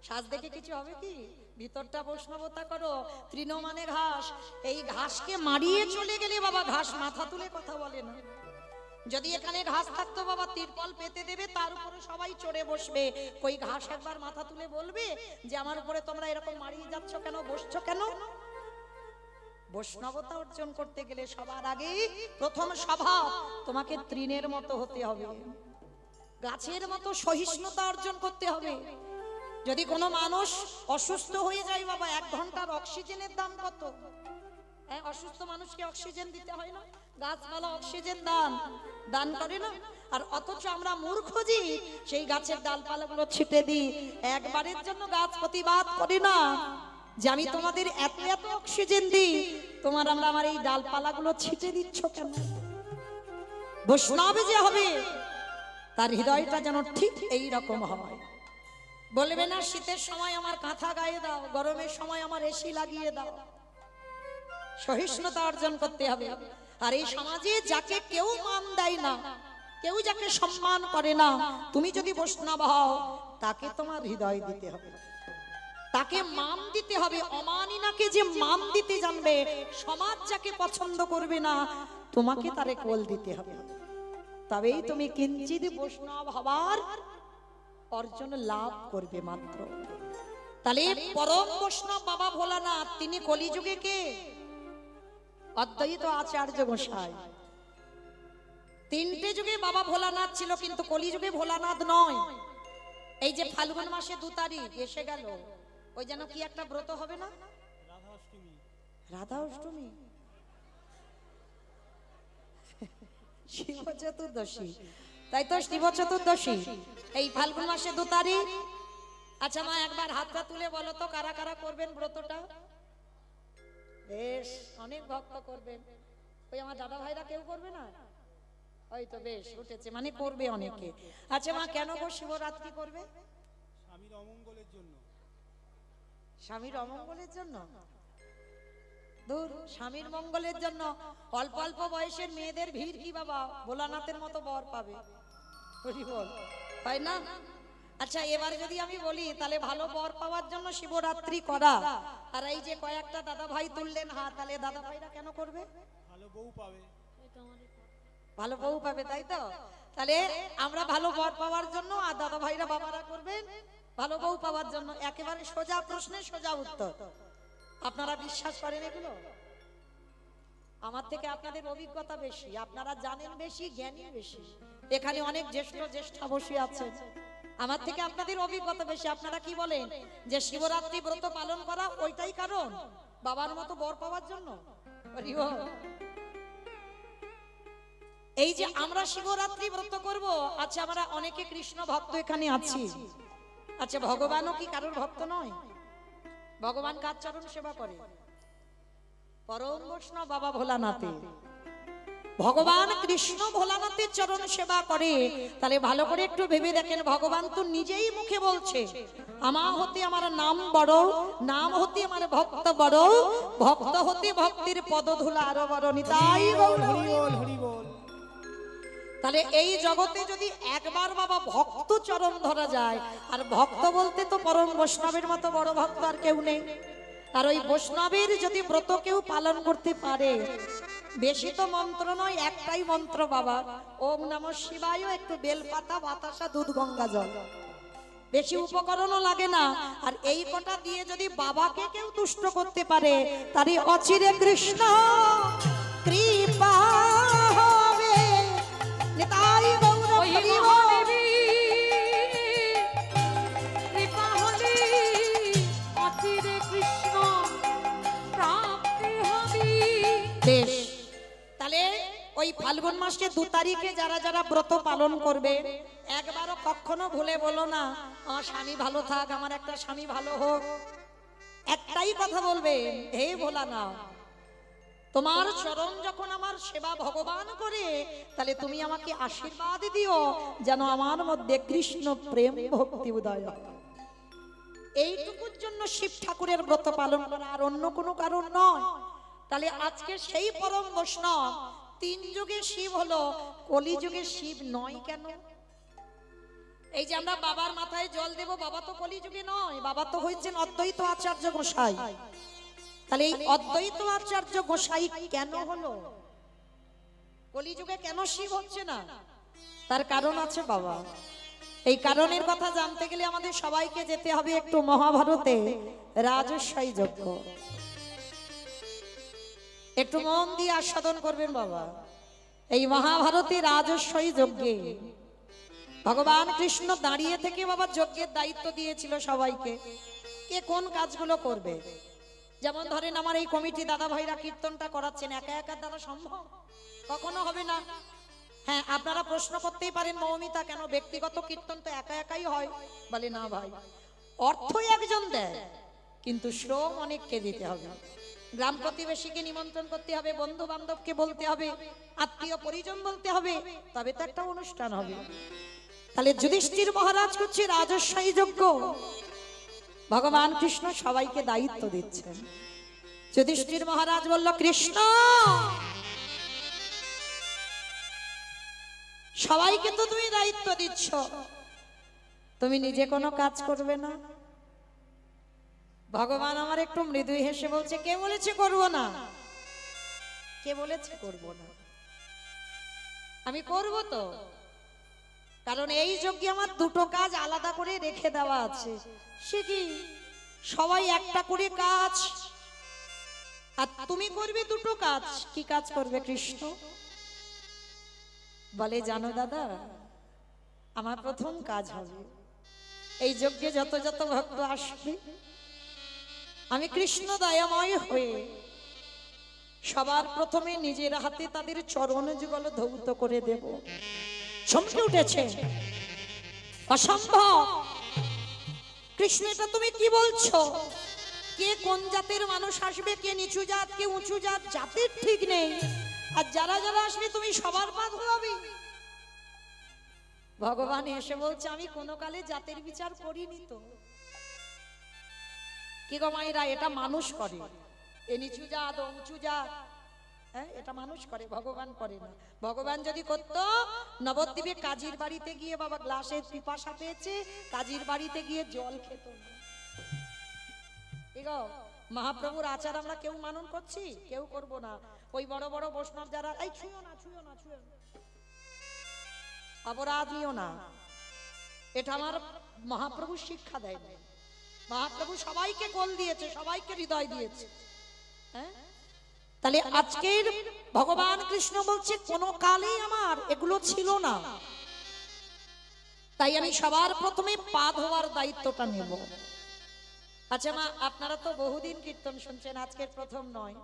Speaker 1: সাজ দেখে কিছু হবে কি? ভিতরটা বৈষ্ণবতা করো। তৃণ মানে ঘাস, এই ঘাসকে মারিয়ে চলে গেলে বাবা ঘাস মাথা তুলে কথা বলে না। যদি এখানে ঘাস থাকতো বাবা, তিরপল পেতে দেবে, তার উপরে সবাই চড়ে বসবে, কই ঘাস একবার মাথা তুলে বলবে যে আমার উপরে তোমরা এরকম মারিয়ে যাচ্ছ কেন, বসছো কেন? বৈষ্ণবতা অর্জন করতে গেলে সবার আগে প্রথম স্বভাব তোমাকে তৃণের মতো হতে হবে, গাছের মতো সহিষ্ণুতা অর্জন করতে হবে। যদি কোনো মানুষ অসুস্থ হয়ে যায় বাবা, 1 ঘন্টার অক্সিজেনের দাম কত? অসুস্থ মানুষকে অক্সিজেন দিতে হয় না? গাছপালা অক্সিজেন দান করে না? আর অথচ আমরা মূর্খ যে সেই গাছের ডালপালাগুলো ছিটে দিই, একবারের জন্য গাছ প্রতিবাদ করি না যে আমি তোমাদের এত এত অক্সিজেন দিই, আমরা আমার এই ডালপালাগুলো ছিটে দিচ্ছ কেন? বৈষ্ণব যে হবে তার হৃদয়টা যেন ঠিক এই রকম হয়। বলবে না শীতের সময় আমার কাঁথা গায়ে দাও, গরমের সময় আমার এসি লাগিয়ে দাও। সহিষ্ণুতা অর্জন করতে হবে। আর এই সমাজে যাকে কেউ মান দেয় না, কেউ যাকে সম্মান করে না, তুমি যদি বৈষ্ণব হও তাকে তোমার হৃদয় দিতে হবে, তাকে মান দিতে হবে। অমানিনাকে যে মান দিতে জানবে, সমাজ যাকে পছন্দ করবে না, তোমাকে তারে কোল দিতে হবে, তবেই তুমি কিঞ্চিত বৈষ্ণব হবার অর্জন লাভ করবে মাত্র। তাহলে পরম বৈষ্ণব বাবা ভোলানাথ, তিনি কলিযুগে কে? অদ্বৈত আচার্য গোসাই। 3টে যুগে বাবা ভোলানাথ ছিল, কিন্তু কলিযুগে ভোলানাথ নয়। এই যে ফাল্গুন মাসে 2 তারিখ এসে গেল, ওই যেন কি একটা ব্রত হবে না? রাধা অষ্টমী, শিব চতুর্দশী, তাই তো? শিব চতুর্দশী এই ফাল্গুন মাসে 2 তারিখ। আচ্ছা মা, একবার হাতটা তুলে বলো তো কারা কারা করবেন ব্রতটা? বেশ, অনেক ভক্ত করবেন। ওই আমার দাদা ভাইরা কেউ করবে না? ওই তো বেশ উঠেছে, মানে করবে অনেকে। আচ্ছা মা, কেন গো শিবরাত্রি করবে?
Speaker 4: স্বামীর অমঙ্গলের জন্য।
Speaker 1: স্বামীর অমঙ্গলের জন্য? দূর, স্বামীর মঙ্গলের জন্য অল্প অল্প বয়সের মেয়েদের ভিড় কি বাবা? ভোলানাথের মতো বর পাবে, হরি বল, তাই না? আচ্ছা এবার যদি আমি বলি, তাহলে ভালো বর পাওয়ার জন্য শিবরাত্রি করা, আর এই যে কয়েকটা দাদা ভাই তুললেন হাত, তাহলে দাদা ভাইরা কেন করবে?
Speaker 4: ভালো বউ পাবে।
Speaker 1: ভালো বউ পাবে, তাই তো? তাহলে আমরা ভালো বর পাওয়ার জন্য, আর দাদা ভাইরা বাবারা করবেন ভালো বউ পাওয়ার জন্য। একেবারে সোজা প্রশ্নের সোজা উত্তর। আপনারা বিশ্বাস করেন এগুলো? আমার থেকে আপনাদের অভিজ্ঞতা বেশি, আপনারা জানেন বেশি, জ্ঞানী বেশি। এখানে অনেক জ্যেষ্ঠা বসে আছেন, আমার থেকে আপনাদের অভিজ্ঞতা বেশি। আপনারা কি বলেন যে শিবরাত্রি ব্রত পালন করা ওইটাই কারণ বাবার মতো বর পাওয়ার জন্য? এই যে আমরা শিবরাত্রি ব্রত করব, আচ্ছা আমরা অনেকে কৃষ্ণ ভক্ত এখানে আছি, আচ্ছা ভগবানও কি কারোর ভক্ত নয়? ভগবান কার চরণ সেবা করে? পরম বৈষ্ণব বাবা ভোলানাথে। ভগবান কৃষ্ণ ভোলানাথের চরণ সেবা করে, তাহলে ভালো করে একটু ভেবে দেখেন, ভগবান তো নিজেই মুখে বলছে, আমার হতে আমার নাম বড়, নাম হতে আমার ভক্ত বড়, ভক্ত হতে ভক্তির পদধূলা আরো বড়। নিতাই গৌর হরি।
Speaker 4: হরি বল হরি বল।
Speaker 1: তাহলে এই জগতে যদি একবার বাবা ভক্ত চরণ ধরা যায়, আর ভক্ত বলতে তো পরম বৈষ্ণবের মতো বড় ভক্ত আর কেউ নেই। আর ওই বৈষ্ণবের যদি ব্রত কেউ পালন করতে পারে, বেশি তো মন্ত্র নয়, একটাই মন্ত্র বাবা, ওম নমঃ শিবায়, একটু বেলপাতা, বাতাসা, দুধ, গঙ্গা জল, বেশি উপকরণও লাগে না। আর এই কটা দিয়ে যদি বাবাকে কেউ তুষ্ট করতে পারে, তারই অচিরে কৃষ্ণ কৃপা হবে। নিতাই গৌর
Speaker 3: ওই
Speaker 1: হরি বল।
Speaker 3: মহাদেবী কৃপা হলে অচিরে কৃষ্ণ প্রাপ্তি হবে।
Speaker 1: বেশ, তাহলে ওই ফাল্গুন মাসের 2 তারিখে যারা যারা ব্রত পালন করবে, একবারও কখনো ভুলে বলো না আমার স্বামী ভালো থাক, আমার একটা স্বামী ভালো হোক। একটাই কথা বলবে, হে ভোলা না, তোমার চরণ যখন আমার সেবা ভগবান করে, তাহলে তুমি আমাকে আশীর্বাদ দিও যেন আমার মধ্যে কৃষ্ণ প্রেম ভক্তি উদয় হয়। এইটুকুর জন্য শিব ঠাকুরের ব্রত পালন করা, আর অন্য কোনো কারণ নয়। তাহলে আজকে সেই পরম বৈষ্ণব 3 যুগে শিব হলো, কলিযুগে শিব নয় কেন? এই যে আমরা বাবার মাথায় জল দেব, বাবা তো কলিযুগে নয়, বাবা তো হয়েছেন অদ্বৈত আচার্য গোসাই। তাহলে এই অদ্বৈত আচার্য গোসাই কেন হলো? কলিযুগে কেন শিব হচ্ছে না? তার কারণ আছে বাবা। এই কারণের কথা জানতে গেলে আমাদের সবাইকে যেতে হবে একটু মহাভারতে, রাজস্বই যজ্ঞ। একটু মন দিয়ে আস্বাদন করবেন বাবা। এই মহাভারতে রাজস্বই যজ্ঞে ভগবান কৃষ্ণ দাঁড়িয়ে থেকে বাবা যজ্ঞের দায়িত্ব দিয়েছিল সবাইকে, কে কোন কাজগুলো করবে। যেমন ধরেন আমার এই কমিটি দাদা ভাইরা কীর্তনটা করাচ্ছেন, একা একা দ্বারা সম্ভব কখনো হবে না। হ্যাঁ, আপনারা প্রশ্ন করতেই পারেন, মৌমিতা কেন ব্যক্তিগত কীর্তন তো একা একাই হয়? বলে না ভাই, অর্থ একজন দেয়, কিন্তু শ্রম অনেককে দিতে হবে। গ্রাম প্রতিবেশীকে নিমন্ত্রণ করতে হবে, বন্ধু বান্ধবকে বলতে হবে, আত্মীয় পরিজন বলতে হবে, তবে তো একটা অনুষ্ঠান হবে। তাহলে যুধিষ্ঠির মহারাজ করছে রাজস্বই যজ্ঞ, ভগবান কৃষ্ণ সবাইকে দায়িত্ব দিচ্ছেন। যুধিষ্ঠির মহারাজ বলল, কৃষ্ণ সবাইকে তো তুমি দায়িত্ব দিচ্ছ, তুমি নিজে কোনো কাজ করবে না? ভগবান আমার একটু মৃদু হেসে বলছে, কে বলেছে করব না? কে বলেছে করব না? আমি করব তো, কারণ এই যজ্ঞে আমার 2টো কাজ আলাদা করে রেখে দেওয়া আছে। সে কি? সবাই একটা করে কাজ, আর তুমি করবে 2টো কাজ। কি কাজ করবে কৃষ্ণ? বলে, জানো দাদা, আমার প্রথম কাজ হবে, এই যজ্ঞে যত যত ভক্ত আসবে, আমি কৃষ্ণ দয়াময় হয়ে সবার প্রথমে নিজের হাতে তাদের চরণ যুগল ধৌত করে দেব। চমকে উঠেছে, অসম্ভব কৃষ্ণ, এটা তুমি কি বলছো? কে কোন জাতের মানুষ আসবে, কে নিচু জাত, কে উঁচু জাত, জাতের ঠিক নেই, আর যারা যারা আসবে তুমি সবার পা ধোয়াবে। ভগবান এসে বলছে, আমি কোনো কালে জাতের বিচার করিনি তো। কি গো মায়েরা, এটা মানুষ করে, এ নিচু জাত ও উঁচু জাত, হ্যাঁ, এটা মানুষ করে, ভগবান করে না। ভগবান যদি করত, নবদ্বীপে কাজীর বাড়িতে গিয়ে বাবা গ্লাসের পিপাসা পেয়েছে, কাজীর বাড়িতে গিয়ে জল খেত না। মহাপ্রভুর আচার আমরা কেউ মানন করছি? কেউ করব না। ওই বড় বড় বৈষ্ণব যারা, এই ছুঁয়ো না, ছুঁয়ো না, ছুঁয়ো না, অপরাধ নিও না, এটা আমার মহাপ্রভু শিক্ষা দেয়। মহাপ্রভু সবাইকে কোল দিয়েছে, সবাইকে হৃদয় দিয়েছে। হ্যাঁ, তাহলে আজকের ভগবান কৃষ্ণ বলছে, কোন কালেই আমার এগুলো ছিল না, তাই আমি সবার প্রথমে পা ধোয়ার দায়িত্বটা নেব। আচ্ছা মা, আপনারা তো বহুদিন কীর্তন শুনছেন, আজকের প্রথম নয়।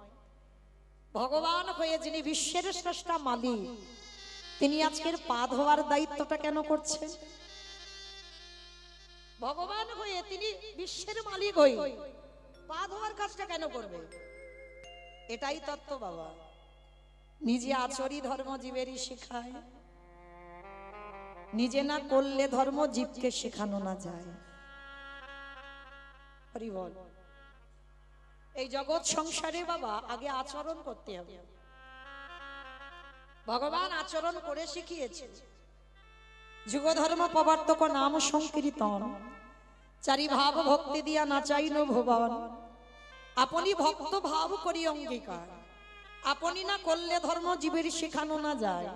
Speaker 1: ভগবান হয়ে যিনি বিশ্বের স্রষ্টা মালিক, তিনি আজকের পা ধোয়ার দায়িত্বটা কেন করছেন? ভগবান হয়ে তিনি বিশ্বের মালিক হয়ে পা ধোয়ার কাজটা কেন করবে? এটাই তত্ত্ব বাবা। নিজে আচরি ধর্ম জীবেরই শেখায়, নিজে না করলে ধর্ম জীবকে শেখানো না যায়। হরি বল। এই জগৎ সংসারে বাবা আগে আচরণ করতে হবে। ভগবান আচরণ করে শিখিয়েছে। যুগ ধর্ম প্রবর্তক নাম সংকীর্তন, চারি ভাব ভক্তি দিয়া নাচাইন ভুবন। আপনি ভক্ত ভাব করি অঙ্গীকার, আপনি না করলে ধর্ম জীবের শেখানো না যায়।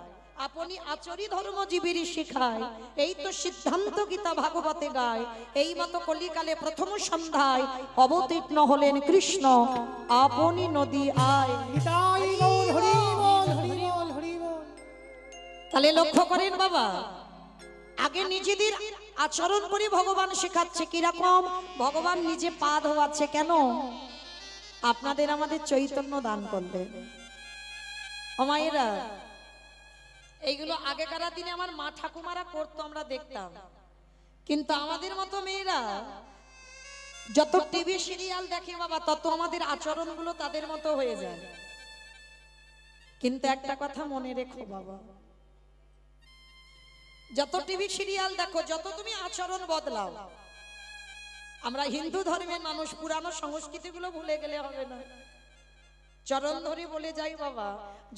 Speaker 1: আপনি আচরি ধর্ম জীবের শেখায়, এই তো সিদ্ধান্ত গীতা ভাগবতে গায়। এই মতো কলিকালে প্রথম সন্ধ্যায় অবতীর্ণ হলেন কৃষ্ণ, আপনি নদী আয়।
Speaker 2: নিতাই গৌর হরি বল, হরি বল, হরি বল।
Speaker 1: তাহলে লক্ষ্য করেন বাবা, আগে নিজেদের আচরণ করে ভগবান শেখাচ্ছে। কিরকম? ভগবান নিজে পা ধোয়াচ্ছে। কেন? আপনাদের আমাদের চৈতন্য দান করলেন। ও মায়েরা, এইগুলো আগেকার দিনে আমার মা ঠাকুমারা করতো, আমরা দেখতাম। কিন্তু আমাদের মতো মেয়েরা যত টিভি সিরিয়াল দেখে বাবা, তত আমাদের আচরণগুলো তাদের মতো হয়ে যায়। কিন্তু একটা কথা মনে রেখো বাবা, যত টিভি সিরিয়াল দেখো, যত তুমি আচরণ বদলাও, আমরা হিন্দু ধর্মের মানুষ, পুরানো সংস্কৃতিগুলো ভুলে গেলে হবে না। চরণ ধরে বলে যাই বাবা,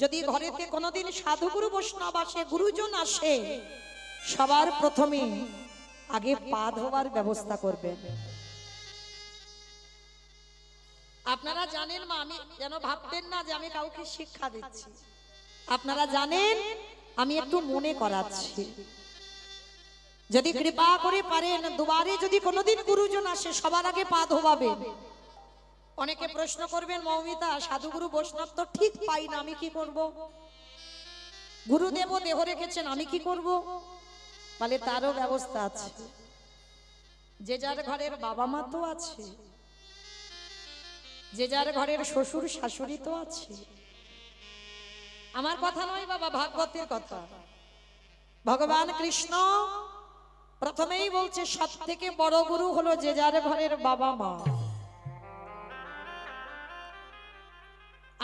Speaker 1: যদি ঘরেতে কোনোদিন সাধুগুরু বৈষ্ণব আসে, গুরুজন আসে, সবার প্রথমে আগে পা ধোয়ার ব্যবস্থা করবেন। আপনারা জানেন মা, আমি যেন ভাববেন না যে আমি কাউকে শিক্ষা দিচ্ছি। আপনারা জানেন, আমি একটু মনে করাচ্ছি। যদি কৃপা করে পারেন, দুবারে যদি কোনোদিন গুরুজন আসে, সবার আগে পা ধোয়াবেন। অনেকে প্রশ্ন করবেন, মৌমিতা সাধুগুরু বৈষ্ণব তো ঠিক পাই না, আমি কি করব? গুরুদেব দেহ রেখেছেন, আমি কি করব? বলে তারও ব্যবস্থা আছে। যে যার ঘরের বাবা মা তো আছে, যে যার ঘরের শ্বশুর শাশুড়ি তো আছে। আমার কথা নয় বাবা, ভাগবতের কথা। ভগবান কৃষ্ণ প্রথমেই বলছে, সব থেকে বড় গুরু হলো যে যার ঘরের বাবা মা।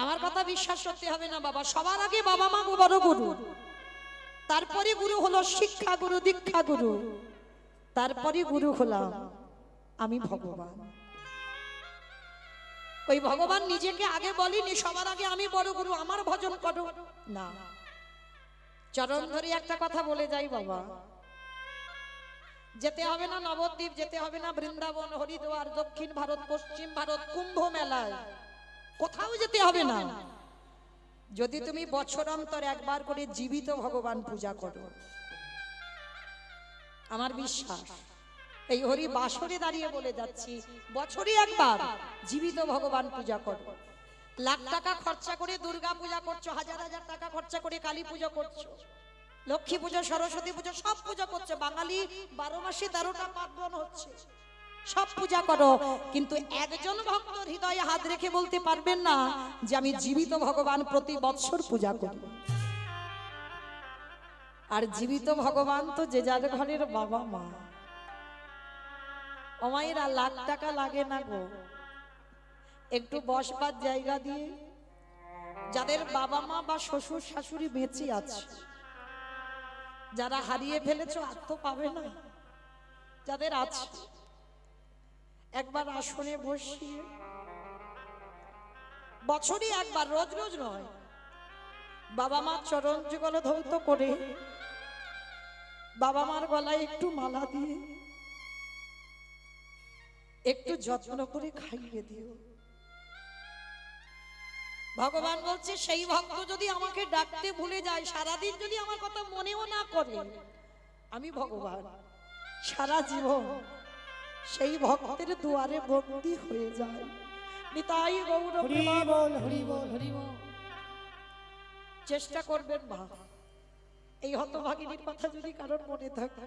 Speaker 1: আমার কথা বিশ্বাস করতে হবে না বাবা, সবার আগে বাবা মা বড় গুরু। তারপরে গুরু হলো শিক্ষা গুরু, দীক্ষা গুরু। তারপরে গুরু হলাম আমি ভগবান। ওই ভগবান নিজেকে আগে বলেনি সবার আগে আমি বড় গুরু, আমার ভজন করো না। চরণ ধরে একটা কথা বলে যাই বাবা, যেতে হবে না নবদ্বীপ, যেতে হবে না বৃন্দাবন, হরিদ্বার, দক্ষিণ ভারত, পশ্চিম ভারত, কুম্ভ মেলায়, কোথাও যেতে হবে না। যদি তুমি বছর অন্তর একবার করে জীবিত ভগবান পূজা করো, আমার বিশ্বাস, এই হরি বাসরে দাঁড়িয়ে বলে যাচ্ছি, বছরে একবার জীবিত ভগবান পূজা করো। লাখ টাকা খরচা করে দুর্গা পূজা করছো, হাজার হাজার টাকা খরচা করে কালী পূজা করছো, লক্ষ্মী পুজো, সরস্বতী পুজো, সব পূজা করছে। বাঙালি 12 মাসে 13টা পার্বণ হচ্ছে, সব পূজা করো। কিন্তু একজন ভক্ত হৃদয়ে হাত রেখে বলতে পারবেন না যে আমি জীবিত ভগবান প্রতি বৎসর পূজা করি। আর জীবিত ভগবান তো যে যার ঘরের বাবা মা। অমায়েরা লাখ টাকা লাগে না গো, একটু বসবার জায়গা দিয়ে। যাদের বাবা মা বা শ্বশুর শাশুড়ি বেঁচে আছে, যারা হারিয়ে ফেলেছো আর তো পাবে না, যাদের আছে একবার আসনে বসিয়ে বছরে একবার, রোজ রোজ নয়, বাবা মার চরণ যুগল ধৌত করে বাবা মার গলায় একটু মালা দিয়ে একটু যত্ন করে খাইয়ে দিও। ভগবান বলছে, সেই ভক্ত যদি আমাকে ডাকতে ভুলে যায়, সারাদিন যদি আমার কথা মনেও না করে, আমি ভগবান সারা জীবন সেই ভক্তের দুয়ারে বন্দী হয়ে যায়। নিতাই গৌর
Speaker 2: হরি বল, হরি বল, হরি বল।
Speaker 1: চেষ্টা করবেন মা, এই হতভাগিনীর কথা যদি কারোর মনে থাকে,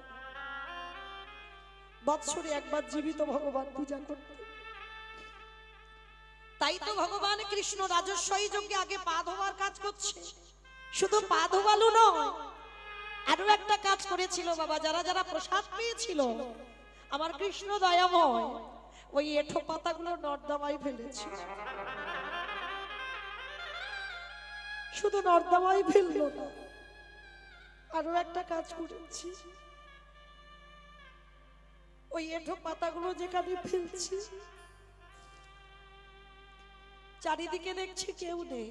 Speaker 1: বৎসরে একবার জীবিত ভগবান পূজা করতে। তাই তো ভগবান কৃষ্ণ রাজস্বই যজ্ঞে আগে পা ধোয়ার কাজ করছে। শুধু পা ধোয়ালো নয়, আরো একটা কাজ করেছিল বাবা। যারা যারা প্রসাদ পেয়েছিল, আমার কৃষ্ণ দয়াময় ওই এঁঠো পাতাগুলো নর্দমায় ফেলেছে। শুধু নর্দমায় ফেললো না, আরো একটা কাজ করেছি। ওই এঁঠো পাতাগুলো যেখানে ফেলছি চারিদিকে দেখছি কেউ নেই।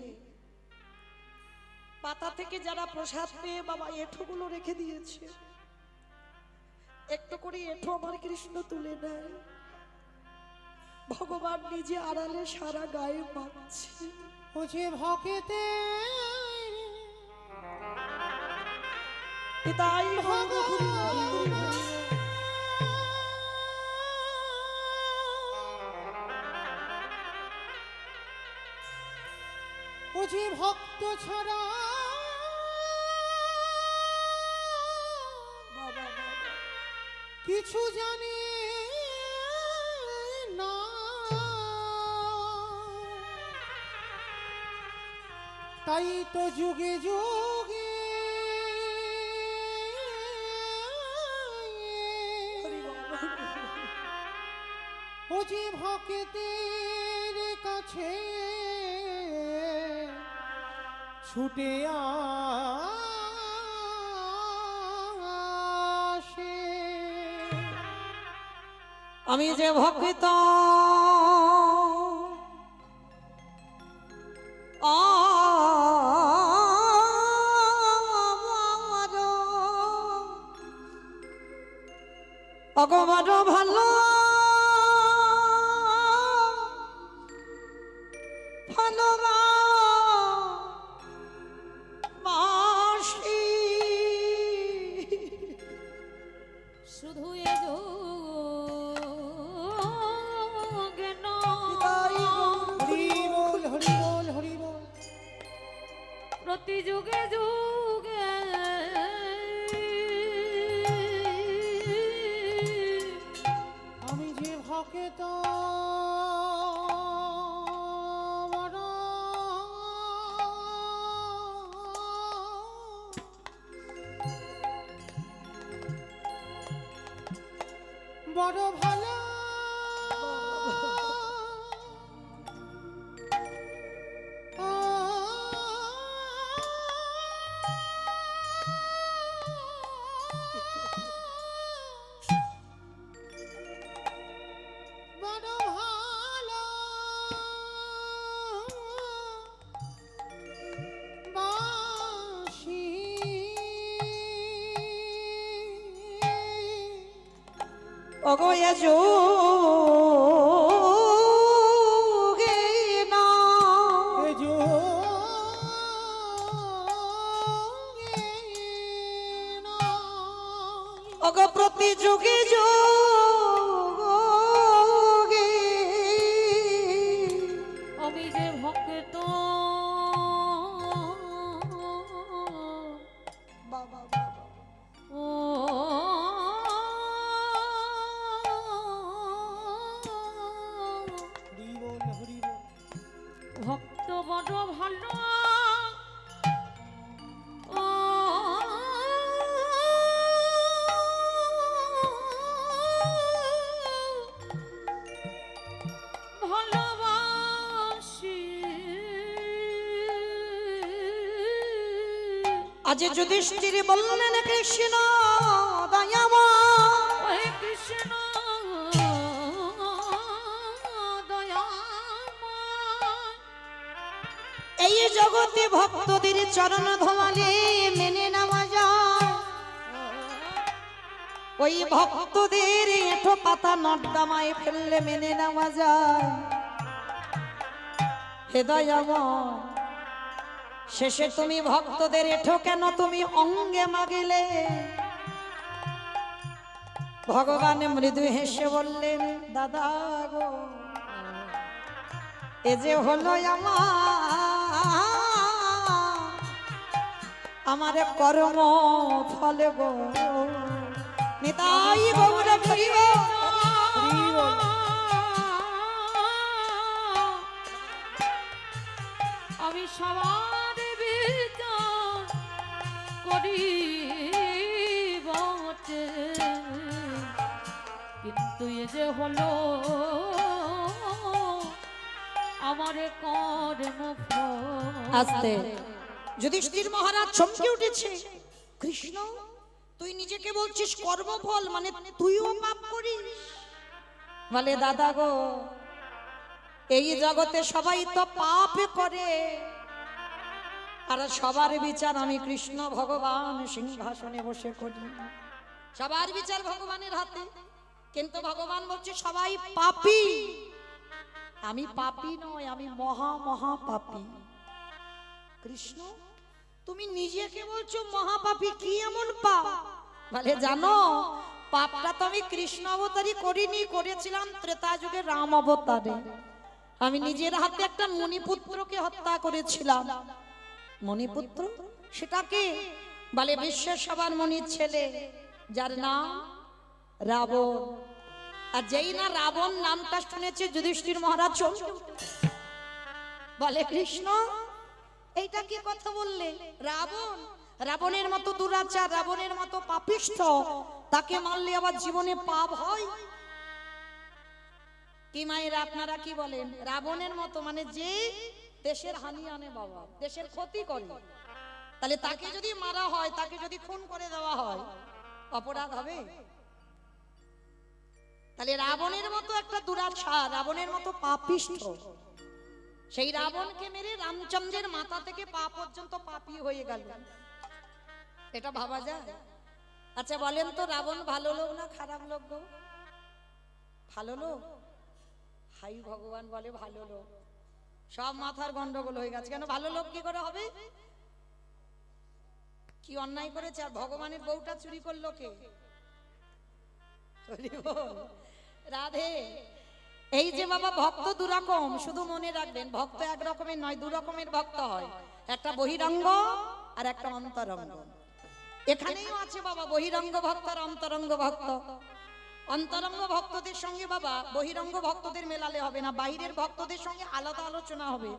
Speaker 1: পাতা থেকে যারা প্রসাদ পেয়ে বাবা এঁঠোগুলো রেখে দিয়েছে, একটু করে এঁঠো আমার কৃষ্ণ তুলে নেয়। ভগবান নিজে আড়ালে সারা গায়ে মাখছে।
Speaker 2: ও যে ভকেতে
Speaker 1: তাই
Speaker 2: ও যে ভক্ত ছাড়া
Speaker 1: বাবা
Speaker 2: কিছু জানে না, তাই তো যুগে যুগে ও যে ভক্তের কাছে ছুটে আসে।
Speaker 1: আমি যে ভক্ত অগমার ভালো ভালোবাসি,
Speaker 3: শুধু এ যোগে
Speaker 2: হরি বল হরি বল হরি বল।
Speaker 3: প্রতি যুগে যুগে
Speaker 2: আমি যে ভক্ত বড় ভালো বড় ভালো বাসি।
Speaker 1: অগয়া যোগে না
Speaker 2: এ
Speaker 1: অগ প্রতি যুগে যোগে
Speaker 3: আমি যে ভক্ত
Speaker 1: বাবা বাবা
Speaker 3: ও
Speaker 2: হরি বল হরি বল।
Speaker 3: ভক্ত বড় ভালো ও ভালোবাসি।
Speaker 1: আজ যুধিষ্ঠির বললেন কৃষ্ণ দয়াময়,
Speaker 3: ওহে কৃষ্ণ দয়াময়,
Speaker 1: এই জগতে ভক্তদের চরণ ধোয়ালে মেনে নেওয়া যায়। ওই ভক্তদের এঁঠো পাতা নর্দমায় ফেললে মেনে নেওয়া যায়। হে দয়াময়, শেষে তুমি ভক্তদের এঁঠো কেন তুমি অঙ্গে মাগিলে? ভগবান মৃদু হেসে বললেন, দাদা গো, এ যে হলো আমার কর্ম ফল গো। নিতাই গৌর করিব
Speaker 3: আমি সবার বিচার করি বটে, কিন্তু এ যে হলো আমার কর্ম ফল।
Speaker 1: আস্তে যুধিষ্ঠির মহারাজ চমকে উঠেছে। কৃষ্ণ, তুই নিজেকে বলছিস কর্মফল, মানে তুইও পাপ করিস? বলে দাদা গো, এই জগতে সবাই তো পাপ করে, আর সবার বিচার আমি কৃষ্ণ ভগবান সিংহাসনে বসে করি। সবার বিচার ভগবানের হাতে, কিন্তু ভগবান বলছে সবাই পাপী, আমি পাপী নয়, আমি মহা মহা পাপী। কৃষ্ণ, তুমি নিজেকে বলছো মহাপাপী, কি এমন পাপ? বলে জানো, পাপটা তো আমি কৃষ্ণ অবতারই করিনি, করেছিলাম ত্রেতা যুগে রাম অবতারে। আমি নিজের হাতে একটা মণিপুত্রকে হত্যা করেছিলাম। মণিপুত্র সেটাকে বলে বিশ্বের সবার মণির ছেলে, যার নাম রাবণ। আর যেই না রাবণ নামটা শুনেছে যুধিষ্ঠির মহারাজ চমকে উঠেছে। বলে কৃষ্ণ, এইটা কি কথা বললে? রাবণ, রাবণের মতো দুরাচার, রাবণের মতো পাপিষ্ঠ, তাকে মারলে আবার জীবনে পাপ হয়? কি মায়েরা আপনারা কি বলেন? রাবণের মতো মানে যে দেশের হানি আনে বাবা, দেশের ক্ষতি করে, তাহলে তাকে যদি মারা হয়, তাকে যদি খুন করে দেওয়া হয়, অপরাধ হবে? তাহলে রাবণের মতো একটা দুরাচার, রাবণের মতো পাপিষ্ঠ, সেই রাবণকে মেরে রামচন্দ্রের মাথা থেকে পা পর্যন্ত পাপী হয়ে গেল। এটা ভাবা যায়? আচ্ছা বলেন তো, রাবণ ভালো লোক না খারাপ লোক গো? ভালো লোক। হাই ভগবান বলে ভালো লোক। সব মাথার গন্ডগোল হয়ে গেছে। কেন ভালো লোক কি করে হবে? কি অন্যায় করেছে? আর ভগবানের বউটা চুরি করলো কে? রাধে। এই যে বাবা, ভক্ত দুরকম, শুধু মনে রাখবেন, ভক্ত এক রকমের নয়, দু রকমের ভক্ত হয়। একটা বহিরঙ্গ আর একটা অন্তরঙ্গ। এখানেও আছে বাবা বহিরঙ্গ ভক্ত আর অন্তরঙ্গ ভক্ত। অন্তরঙ্গ ভক্তদের সঙ্গে বাবা বহিরঙ্গ ভক্তদের মেলালে হবে না, বাইরের ভক্তদের সঙ্গে আলাদা আলোচনা হবে।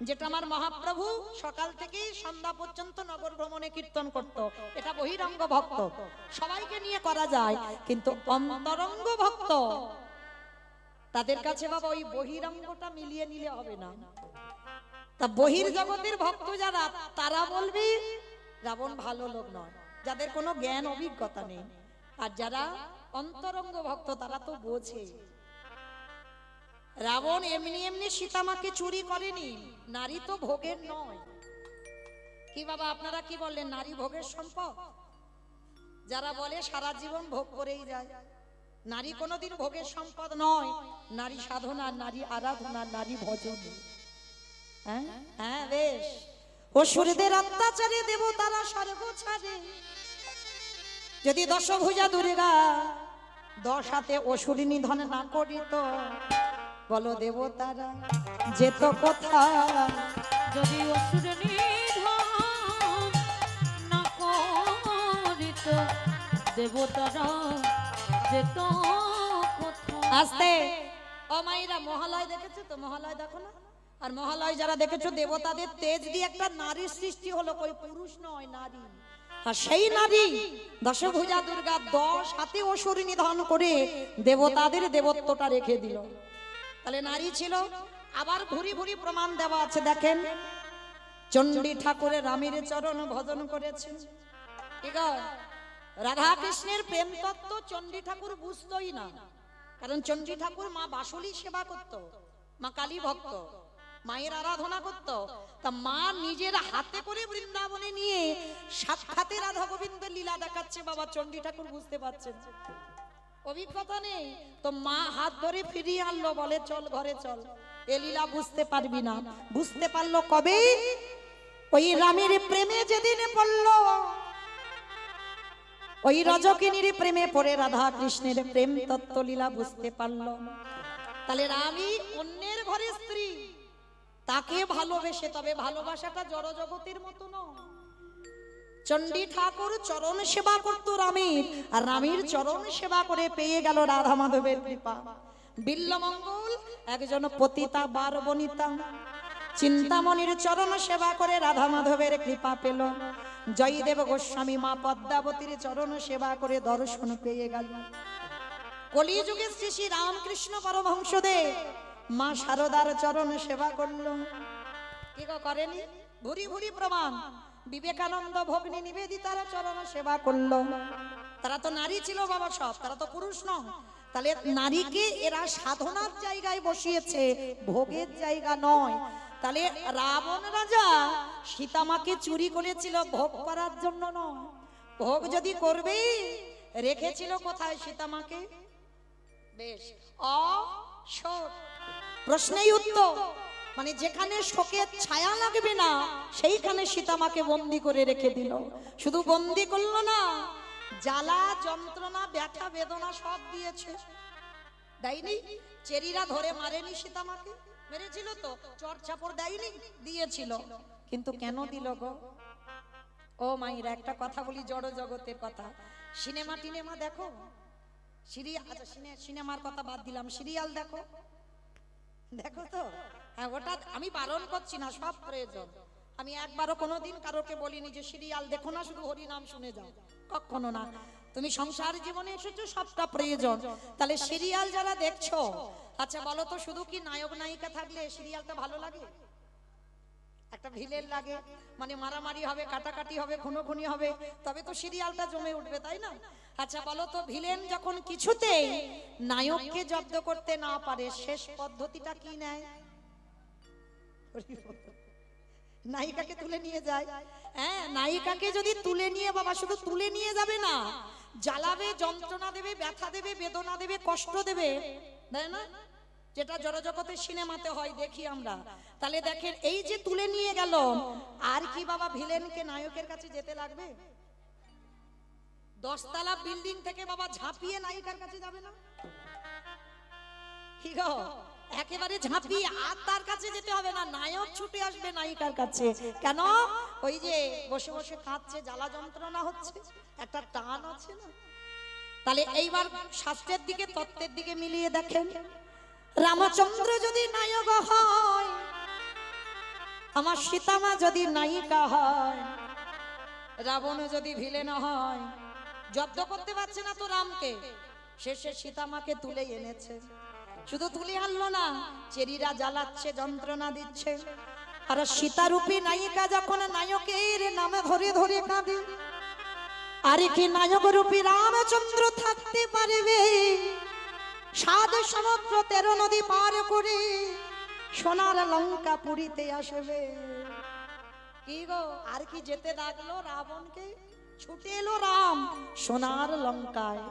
Speaker 1: যেটা আমার মহাপ্রভু সকাল থেকে সন্ধ্যা পর্যন্ত নগর ভ্রমণে কীর্তন করত, এটা বহিরঙ্গ ভক্ত, সবাইকে নিয়ে করা যায়। কিন্তু অন্তরঙ্গ ভক্ত, তাদের কাছে বাবা ওই বহিরঙ্গটা মিলিয়ে নিলে হবে না। তা বহির জগতের ভক্ত যারা, তারা বলবে রাবণ ভালো লোক নয়, যাদের কোনো জ্ঞান অভিজ্ঞতা নেই। আর যারা অন্তরঙ্গ ভক্ত, তারা তো বোঝে। রাবণ এমনি এমনি সীতামাকে চুরি করেনি, নারী তো ভোগের নয়। কি বাবা আপনারা কি বললেন? নারী ভোগের সম্পদ? যারা বলে সারা জীবন ভোগ করেই যায়, নারী কোনোদিন ভোগের সম্পদ নয়। নারী সাধনা, নারী আরাধনা, নারী ভজন। হ্যাঁ হ্যাঁ বেশ। অসুরদের অত্যাচারে দেবতারা স্বর্গ ছাড়ে। যদি দশভুজা দুর্গা 10 হাতে অসুরী নিধন না করিত, বলো দেবতারা যেত কোথায়?
Speaker 3: যদি অসুর নিধন না করিত, দেবতারা যেত কোথায়?
Speaker 1: আস্তে। ও মাইরা, মহালয় দেখেছো তো? মহালয় দেখো না? আর মহালয় যারা দেখেছো, দেবতাদের তেজ দিয়ে একটা নারীর সৃষ্টি হলো, কই পুরুষ নয়, নারী। আর সেই নারী দশভুজা দুর্গা 10 হাতে অসুরী নিধন করে দেবতাদের দেবত্বটা রেখে দিল। তাহলে নারী ছিল। আবার ভুরি ভুরি প্রমাণ দেওয়া আছে, দেখেন। চণ্ডী ঠাকুরের রামের চরণ ভজন করেছেন। ঠিক আছে? রাধা কৃষ্ণের প্রেম তত্ত্ব চণ্ডী ঠাকুর বুঝতোই না, কারণ চণ্ডী ঠাকুর মা বাসুলি সেবা করত, মা কালী ভক্ত, মায়ের আরাধনা করত। তা মা নিজের হাতে করে বৃন্দাবনে নিয়ে সাক্ষাতে রাধা গোবিন্দ লীলা দেখাচ্ছে, বাবা চণ্ডী ঠাকুর বুঝতে পারছেন, অভিজ্ঞতা নেই। তো মা হাত ধরে ফিরিয়ে আনলো, বলে চল ঘরে চল, এ লীলা বুঝতে পারবি না। বুঝতে পারলো কবে? ওই রামের প্রেমে যেদিন পড়লো, ওই রজকিনীর প্রেমে পড়ে রাধা কৃষ্ণের প্রেম তত্ত্ব লীলা বুঝতে পারলো। তাহলে রামই অন্যের ঘরে স্ত্রী, তাকে ভালোবেসে, তবে ভালোবাসাটা জড় জগতের মতো নয়। চণ্ডী ঠাকুর চরণ সেবা করত রামের, আর রামের চরণ সেবা করে পেয়ে গেল রাধা মাধবের কৃপা। বিল্লমঙ্গল একজন পতিতা বার বনিতা, চিন্তামণির চরণ সেবা করে রাধা মাধবের কৃপা পেল। জয়দেব গোস্বামী মা পদ্মাবতীর চরণ সেবা করে দর্শন পেয়ে গেল। কলিযুগে শ্রী শ্রী রামকৃষ্ণ পরমহংসদেব মা শারদার চরণ সেবা করল। কি করেনি? ভুরি ভুরি প্রমাণ। বিবেকানন্দ ভগ্নী নিবেদিতার চরণ সেবা করলো। তারা তো নারী ছিল বাবা, সব তারা তো পুরুষ নয়। তাহলে নারীকে এরা সাধনার জায়গায় বসিয়েছে, ভোগের জায়গা নয়। তাহলে রাবণ রাজা সীতামাকে চুরি করেছিল ভোগ করার জন্য নয়। ভোগ যদি করবে, রেখেছিল কোথায় সীতামাকে? বেশ অশোক। প্রশ্নেই উত্তর, মানে যেখানে শোকের ছায়া লাগবে না সেইখানে সীতামাকে বন্দি করে রেখে দিল। শুধু বন্দি করলো না, জ্বালা যন্ত্রণা ব্যথা বেদনা সব দিয়েছে। দেয়নি? চেরিরা ধরে মারেনি সীতামাকে? মেরেছিল তো। চর চাপড় দেয়নি? দিয়েছিল। কিন্তু কেন দিল গো? ও মাইরা, একটা কথা বলি, জড় জগতের কথা। সিনেমা টিনেমা দেখো? আচ্ছা, সিনেমার কথা বাদ দিলাম, সিরিয়াল দেখো? দেখো তো? হ্যাঁ, ওটা আমি বারণ করছি না, সব প্রয়োজন। আমি একবারও কোনোদিন কারোকে বলিনি যে সিরিয়াল দেখো না, শুধু হরি নাম শুনে যাও, কখনো না। তুমি সংসার জীবনে এসেছো, সবটা প্রয়োজন। তাহলে সিরিয়াল যারা দেখছো, আচ্ছা বলো তো, শুধু কি নায়ক নায়িকা থাকলে সিরিয়ালটা ভালো লাগে? একটা ভিলেন লাগে, মানে মারামারি হবে, কাটাকাটি হবে, খুনোখুনি হবে, তবে তো সিরিয়ালটা জমে উঠবে, তাই না? আচ্ছা বলো তো, ভিলেন যখন কিছুতেই নায়ককে জব্দ করতে না পারে, শেষ পদ্ধতিটা কি নেয়? নায়িকাকে তুলে নিয়ে যায়। হ্যাঁ, নায়িকাকে যদি তুলে নিয়ে, বাবা শুধু তুলে নিয়ে যাবে না, জ্বালাবে, যন্ত্রণা দেবে, ব্যথা দেবে, বেদনা দেবে, কষ্ট দেবে, তাই না? যেটা জড়জগতের সিনেমাতে হয়, দেখি আমরা। তাহলে দেখেন, এই যে তুলে নিয়ে গেল, আর কি বাবা ভিলেনকে নায়কের কাছে যেতে লাগবে? 10 তলা বিল্ডিং থেকে বাবা ঝাঁপিয়ে নায়িকার কাছে যাবে না? কি গো, একেবারে ঝাঁপিয়ে আর তার কাছে যেতে হবে না, নায়ক ছুটে আসবে নায়িকার কাছে। কেন? ওই যে বসে বসে কাঁদছে, জ্বালা যন্ত্রণা হচ্ছে, একটা টান আছে না? তাহলে এইবার শাস্ত্রের দিকে, তত্ত্বের দিকে মিলিয়ে দেখেন, রামচন্দ্র যদি নায়ক হয়, আমার সীতামা যদি নায়িকা হয়, রাবণ যদি ভিলেন হয়, জব্দ করতে পারছে না তো রামকে, শেষে সীতামাকে তুলে এনেছে। শুধু তুলে আনলো না, চেরিরা জ্বালাচ্ছে, যন্ত্রণা দিচ্ছে। আর সীতারূপী নায়িকা যখন নায়কের নামে ধরে ধরে কাঁদে, আর কি নায়ক রূপী রামচন্দ্র থাকতে পারবে? 7 সমুদ্র 13 নদী পার করে সোনার লঙ্কা পুরীতে আসবে। কি গো, আর কি যেতে ডাকলো রাবণকে? ছুটে এলো রাম সোনার লঙ্কায়।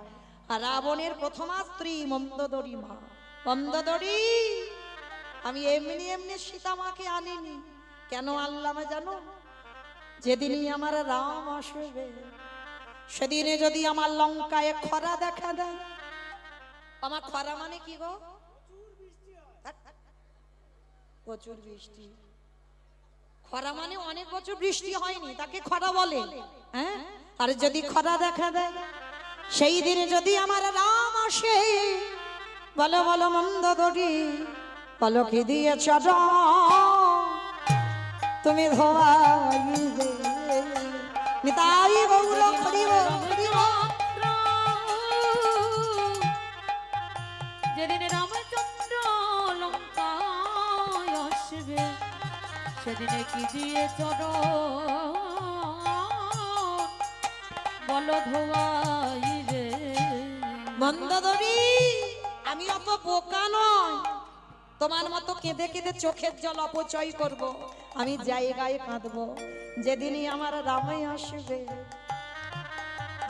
Speaker 1: আর রাবণের প্রথমা স্ত্রী মন্দোদরী মা, মন্দোদরী, আমি এমনি এমনি সীতামাকে আনিনি। কেন আনলাম জানো? যেদিনই আমার রাম আসবে, সেদিনে যদি আমার লঙ্কায় খরা দেখা দেয়। আমার খরা মানে কি গো? প্রচুর বৃষ্টি। খরা মানে অনেক বছর বৃষ্টি হয়নি, তাকে খরা বলে। হ্যাঁ, আর যদি খরা দেখা দেয়, সেই দিনে যদি আমার রাম আসে, বলো বলো মন্দোদরী, বলো কি দিয়েছ তুমি ধোয়াইবে? নিতাই গৌর হরি বল, হরি বল।
Speaker 3: যেদিন রামচন্দ্র লঙ্কায় আসবে, সেদিনে কি দিয়ে চরণ বলো ধোয়াইবে?
Speaker 1: মন্দোদরী, আমি অত বোকা নয় তোমার মতো কেঁদে কেঁদে চোখের জল অপচয় করব। আমি জায়গায় কাঁদবো যেদিনই আমার রামাই আসবে।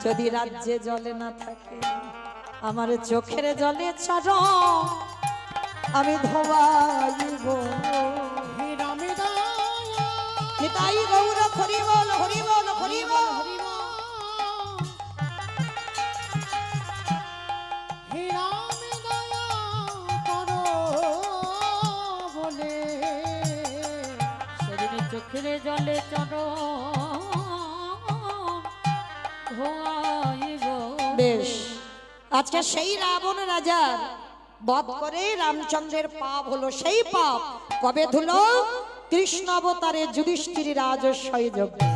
Speaker 1: যদি রাজ্যে জলে না থাকে, আমার চোখের জলে চরণ আমি ধোয়াইব।
Speaker 2: হে রামে দয়া,
Speaker 1: নিতাই গৌর হরি বল, হরি বল, হরি বল।
Speaker 2: হে রামে দয়া করো বলে,
Speaker 3: সেদিনে চোখের জলে চরণ ধোয়াইব।
Speaker 1: বেশ, আজকে সেই রাবণ রাজার বধ করে রামচন্দ্রের পাপ হলো। সেই পাপ কবে ধুলো? কৃষ্ণ অবতারে যুধিষ্ঠির রাজস্বয় যজ্ঞে।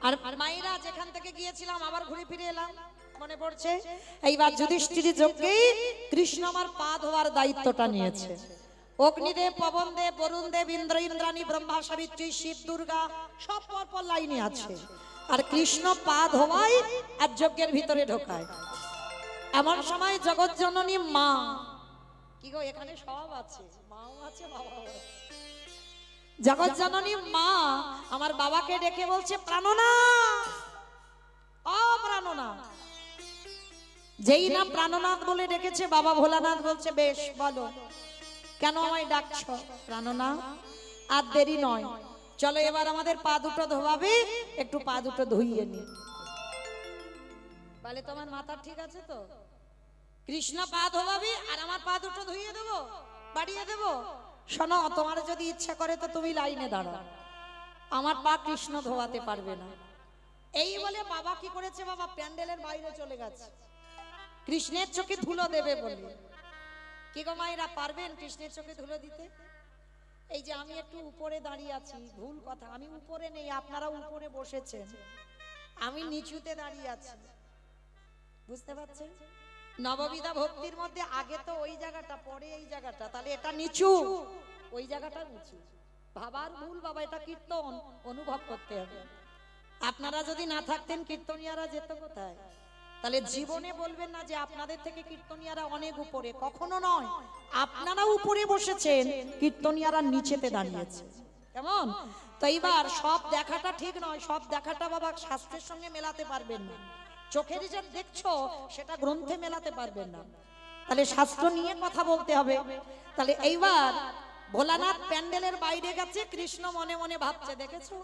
Speaker 1: আর মায়েরা যেখান থেকে গিয়েছিলাম আবার ঘুরে ফিরে এলাম, মনে পড়ছে? এইবার যুধিষ্ঠির যজ্ঞে কৃষ্ণ আমার পা ধোয়ার দায়িত্বটা নিয়েছে। অগ্নিদেব, পবনদেব, বরুণদেব, ইন্দ্র, ইন্দ্রাণী, ব্রহ্মা, সাবিত্রী, শিব, দুর্গা সব পরপর লাইনে আছে। আর কৃষ্ণ পা ধোয়ায় আর যজ্ঞের ভিতরে ঢোকায়। এমন সময় জগৎ জননী মা, কি গো এখানে সব আছে, মাও আছে বাবাও আছে। জগৎ জননী মা আমার বাবাকে ডেকে বলছে, প্রাণনাথ, ও প্রাণনাথ। যেই না প্রাণনাথ বলে ডেকেছে, বাবা ভোলানাথ বলছে, বেশ বলো কেন আমায় ডাকছো? প্রাণনাথ, আর দেরি নয়, চলো এবার আমাদের পা দুটো ধোয়াবে, একটু পা দুটো ধুইয়ে নি। বলে তোমার মাথা ঠিক আছে তো? কৃষ্ণ পা ধোয়াবি আর আমার পা দুটো ধুইয়ে দেবো, বাড়িয়ে দেবো? শোনো, তোমার যদি ইচ্ছা করে তো তুমি লাইনে দাঁড়াও, আমার পা কৃষ্ণ ধোয়াতে পারবে না। এই বলে বাবা কি করেছে, বাবা প্যান্ডেলের বাইরে চলে গেছে কৃষ্ণের চোখে ধুলো দেবে বলে। কি গো মায়েরা, পারবেন কৃষ্ণের চোখে ধুলো দিতে? এই যে আমি একটু উপরে দাঁড়িয়ে আছি, ভুল কথা, আমি উপরে নেই, আপনারা উপরে বসেছেন, আমি নিচুতে দাঁড়িয়ে আছি, বুঝতে পারছেন? নববিধা ভক্তির মধ্যে আগে তো ওই জায়গাটা, পরে এই জায়গাটা, তাহলে এটা নিচু, ওই জায়গাটা নিচু। ভাবার ভুল বাবা, এটা কীর্তন, অনুভব করতে হবে। আপনারা যদি না থাকতেন কীর্তনিয়ারা যেত কোথায়? তাহলে জীবনে বলবেন না যে আপনাদের থেকে কীর্তনিয়ারা অনেক উপরে, কখনো নয়। আপনারা উপরে বসেছেন, কীর্তনিয়ারা নিচেতে দাঁড়িয়েছে। কেমন? তো এইবার সব দেখাটা ঠিক নয়, সব দেখাটা বাবা শাস্ত্রের সঙ্গে মেলাতে পারবেন না। চোখের যে দেখছো সেটা গ্রন্থে মেলাতে পারবেন না, তাহলে শাস্ত্র নিয়ে কথা বলতে হবে। তাহলে এইবার ভোলানাথ প্যান্ডেলের বাইরে গেছে, কৃষ্ণ মনে মনে ভাবছে, দেখেছো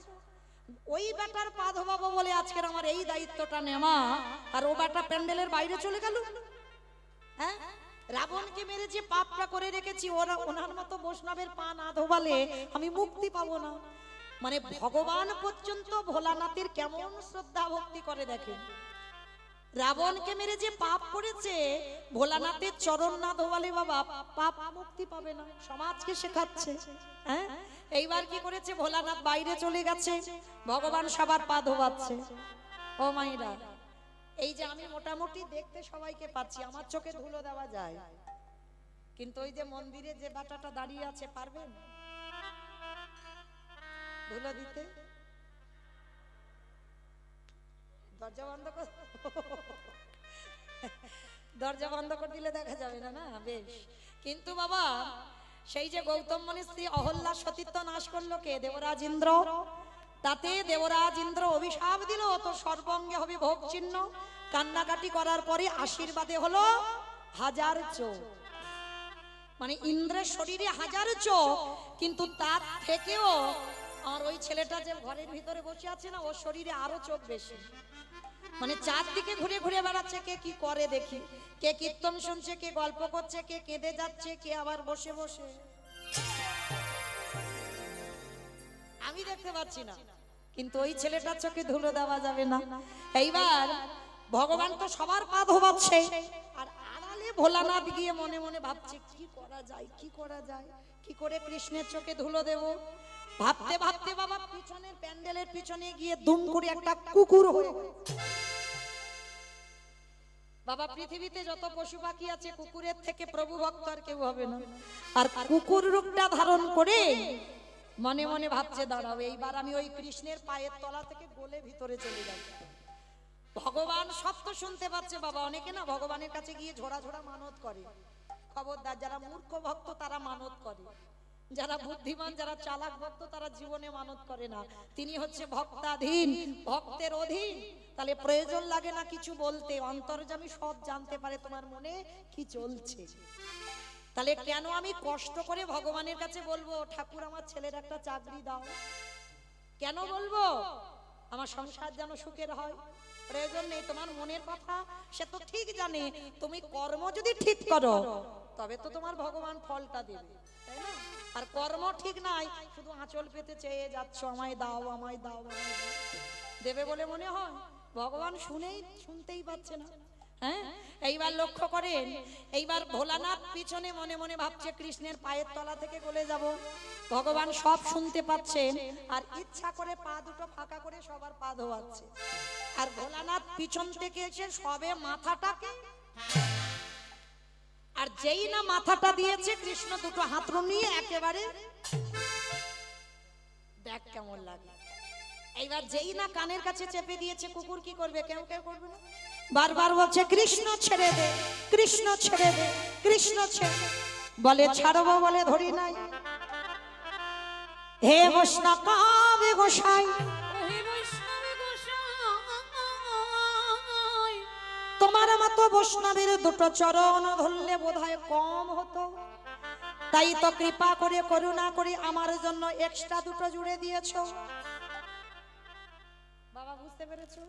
Speaker 1: ওই বেটার পা ধোবাবো বলে আজকের আমার এই দায়িত্বটা নেওয়া, আর ও বেটা প্যান্ডেলের বাইরে চলে গেল। হ্যাঁ, রাবণকে মেরে যে পাপটা করে রেখেছি, ওনার মতো বৈষ্ণবের পা না ধোবালে আমি মুক্তি পাবো না। মানে ভগবান পর্যন্ত ভোলানাথের কেমন শ্রদ্ধা ভক্তি করে দেখেন। রাবণকে মেরে যে পাপ করেছে, ভোলানাথের চরণ না ধোয়ালে বাবা পাপ মুক্তি পাবে না, সমাজকে শেখাচ্ছে। হ্যাঁ, এইবার কি করেছে, ভোলানাথ বাইরে চলে গেছে, ভগবান সবার পা ধোয়াচ্ছে। ও মাইরা, এই যে আমি মোটামুটি দেখতে সবাইকে পাচ্ছি, আমার চোখে ধুলো দেওয়া যায়, কিন্তু ওই যে মন্দিরে যে বাটাটা দাঁড়িয়ে আছে, পারবেন ধুলো দিতে? দরজা বন্ধ কর, দরজা বন্ধ করে দিলে দেখা যাবে না, না বেশ। কিন্তু বাবা সেই যে গৌতম মুনির স্ত্রী অহল্যা সতীত্ব নাশ করলো কে? দেবরাজ ইন্দ্র। তাতে দেবরাজ ইন্দ্র অভিশাপ দিল, তো সর্বঙ্গে হবে ভোগ চিহ্ন। কান্নাকাটি করার পরে আশীর্বাদে হলো 1000 চোখ। মানে ইন্দ্রের শরীরে 1000 চোখ, কিন্তু তার থেকেও আর ওই ছেলেটা যে ঘরের ভিতরে বসে আছে না, ওর শরীরে আরো চোখ বেশি। মানে চারদিকে ঘুরে ঘুরে বেড়াচ্ছে, কে কি করে দেখি, কে কীর্তন শুনছে, কে গল্প করছে, কে কেঁদে যাচ্ছে, কে আবার বসে বসে, আমি দেখতে পাচ্ছি না, কিন্তু ওই ছেলেটার চোখে ধুলো দেওয়া যাবে না। এইবার ভগবান তো সবার পা ধোবাচ্ছে, আর আড়ালে ভোলানাথ গিয়ে মনে মনে ভাবছে, কি করা যায়, কি করা যায়, কি করে কৃষ্ণের চোখে ধুলো দেব। ভাবতে ভাবতে বাবা পিছনের প্যান্ডেলের পিছনে গিয়ে দুম করে একটা কুকুর হয়ে, বাবা পৃথিবীতে যত পশু পাখি আছে, কুকুরের থেকে প্রভু ভক্ত আর কেউ হবে না। আর কুকুর রূপটা ধারণ করে মনে মনে ভাবছে, দাঁড়াও এইবার আমি ওই কৃষ্ণের পায়ের তলা থেকে গলে ভিতরে চলে যাব। ভগবান সব তো শুনতে পাচ্ছে বাবা। অনেকে না ভগবানের কাছে গিয়ে ঝোড়া ঝোড়া মানত করে, খবরদার, যারা মূর্খ ভক্ত তারা মানত করে, যারা বুদ্ধিমান যারা চালাক ভক্ত তারা জীবনে মানত করে না। তিনি হচ্ছে ভক্তাধীন, ভক্তের অধীন। তাহলে প্রয়োজন লাগে না কিছু বলতে, অন্তর্যামী সব জানতে পারে তোমার মনে কি চলছে। তাহলে কেন আমি কষ্ট করে ভগবানের কাছে বলবো, ঠাকুর আমার ছেলের একটা চাকরি দাও? কেন বলবো? আমার সংসার যেন সুখের হয়। প্রয়োজন নেই, তোমার মনের কথা সে তো ঠিক জানে। তুমি কর্ম যদি ঠিক করো তবে তো তোমার ভগবান ফলটা দেবে, তাই না? আর কর্ম ঠিক নাই, শুধু আঁচল পেতে চেয়ে যাচ্ছ, আমায় দাও, আমায় দাও, আমায় দাও, দেবে বলে মনে হয়? ভগবান শুনতেই পাচ্ছে না। হ্যাঁ, এইবার লক্ষ্য করেন, এইবার ভোলানাথ পিছনে মনে মনে ভাবছে কৃষ্ণের পায়ের তলা থেকে গলে যাব। ভগবান সব শুনতে পাচ্ছেন, আর ইচ্ছা করে পা দুটো ফাঁকা করে সবার পা ধোয়াচ্ছে। আর ভোলানাথ পিছন থেকে এসে সবে মাথাটাকে আর যেই না মাথাটা দিয়েছে কৃষ্ণ দুটো হাত নিয়ে একেবারে দেখ কেমন লাগে। এইবার যেই না কানের কাছে চেপে দিয়েছে, কুকুর কি করবে? কেউ কেউ করবে না, বারবার বলছে কৃষ্ণ ছেড়ে দে, কৃষ্ণ ছেড়ে দে, কৃষ্ণ ছেড়ে দে। বলে ছাড়বো, বলে ধরি নাই। হে বৈষ্ণব গোসাই,
Speaker 3: হে বৈষ্ণব গোসাই,
Speaker 1: তোমার মতো বৈষ্ণবের দুটো চরণ ধরলে বোধহয় কম হতো, তাই তো কৃপা করে করুণা করে আমার জন্য এক্সট্রা দুটো জুড়ে দিয়েছো। বাবা বুঝতে পেরেছো?